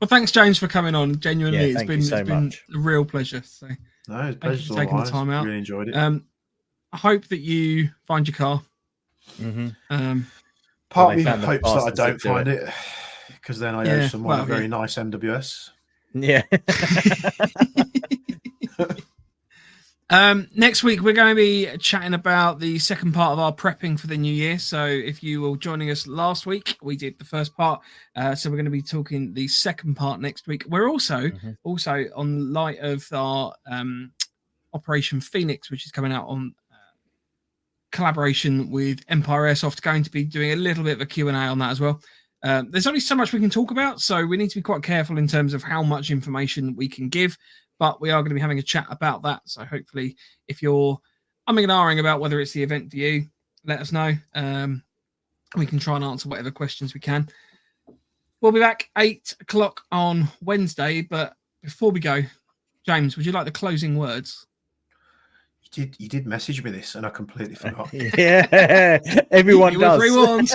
Well, thanks, James, for coming on. Genuinely, Yeah, it's thank been you so it's been much. a real pleasure. So No, it's thank you for taking the time out. Really enjoyed it. I hope that you find your car. Part they of me found the hopes that I bastards that don't do find it, because then I owe someone a very nice NWS. Yeah. Next week we're going to be chatting about the second part of our prepping for the new year. So if you were joining us last week, we did the first part. So we're going to be talking the second part next week. We're also on light of our Operation Phoenix, which is coming out on collaboration with Empire Airsoft, going to be doing a little bit of a Q&A on that as well. There's only so much we can talk about, so we need to be quite careful in terms of how much information we can give, but we are going to be having a chat about that. So hopefully if you're umming and ahhing about whether it's the event for you, let us know. We can try and answer whatever questions we can. We'll be back 8 o'clock on Wednesday, but before we go, James, would you like the closing words? You did message me this, and I completely forgot. Yeah, everyone does.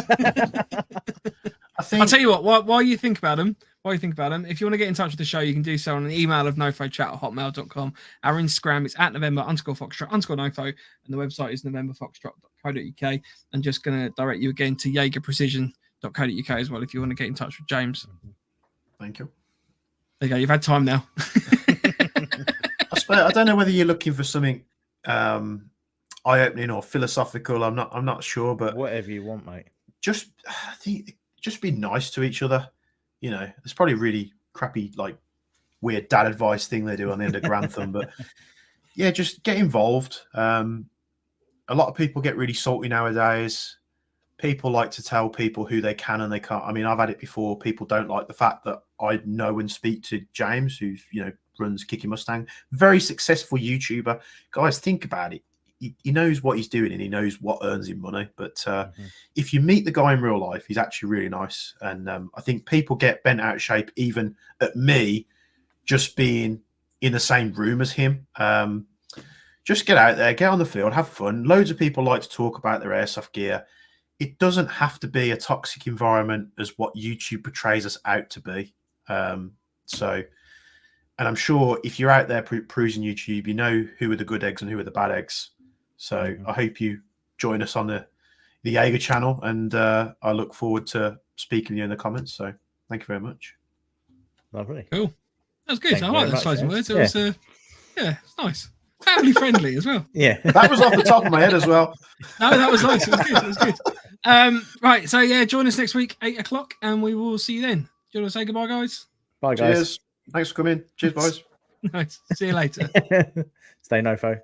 I think I'll tell you what. While you think about them, if you want to get in touch with the show, you can do so on an email of nofochat@hotmail.com. Our Instagram is @November_Foxtrot_NoFo, and the website is novemberfoxtrot.co.uk. I'm just going to direct you again to Jaeger Precision.co.uk as well if you want to get in touch with James. Thank you. There you go. You've had time now. I don't know whether you're looking for something eye-opening or philosophical. I'm not sure, but whatever you want, mate. I think just be nice to each other. You know, it's probably really crappy, like weird dad advice thing they do on the end of Grantham, but yeah, just get involved. A lot of people get really salty nowadays. People like to tell people who they can and they can't. I mean, I've had it before. People don't like the fact that I know and speak to James, who's, runs Kicking Mustang, very successful YouTuber. Guys, think about it. He knows what he's doing and he knows what earns him money. But if you meet the guy in real life, he's actually really nice. And I think people get bent out of shape, even at me, just being in the same room as him. Just get out there, get on the field, have fun. Loads of people like to talk about their airsoft gear. It doesn't have to be a toxic environment as what YouTube portrays us out to be. And I'm sure if you're out there perusing YouTube, you know who are the good eggs and who are the bad eggs. So I hope you join us on the Jaeger channel, and I look forward to speaking to you in the comments. So thank you very much. Lovely. Cool. That was good. Thank I you like very those much, closing James. words. It was, it's nice. Family friendly as well. Yeah. That was off the top of my head as well. No, that was nice. It was good. Right. So, yeah, join us next week, 8 o'clock, and we will see you then. Do you want to say goodbye, guys? Bye, guys. Cheers. Thanks for coming. Cheers, boys. Nice. See you later. Stay NoFo.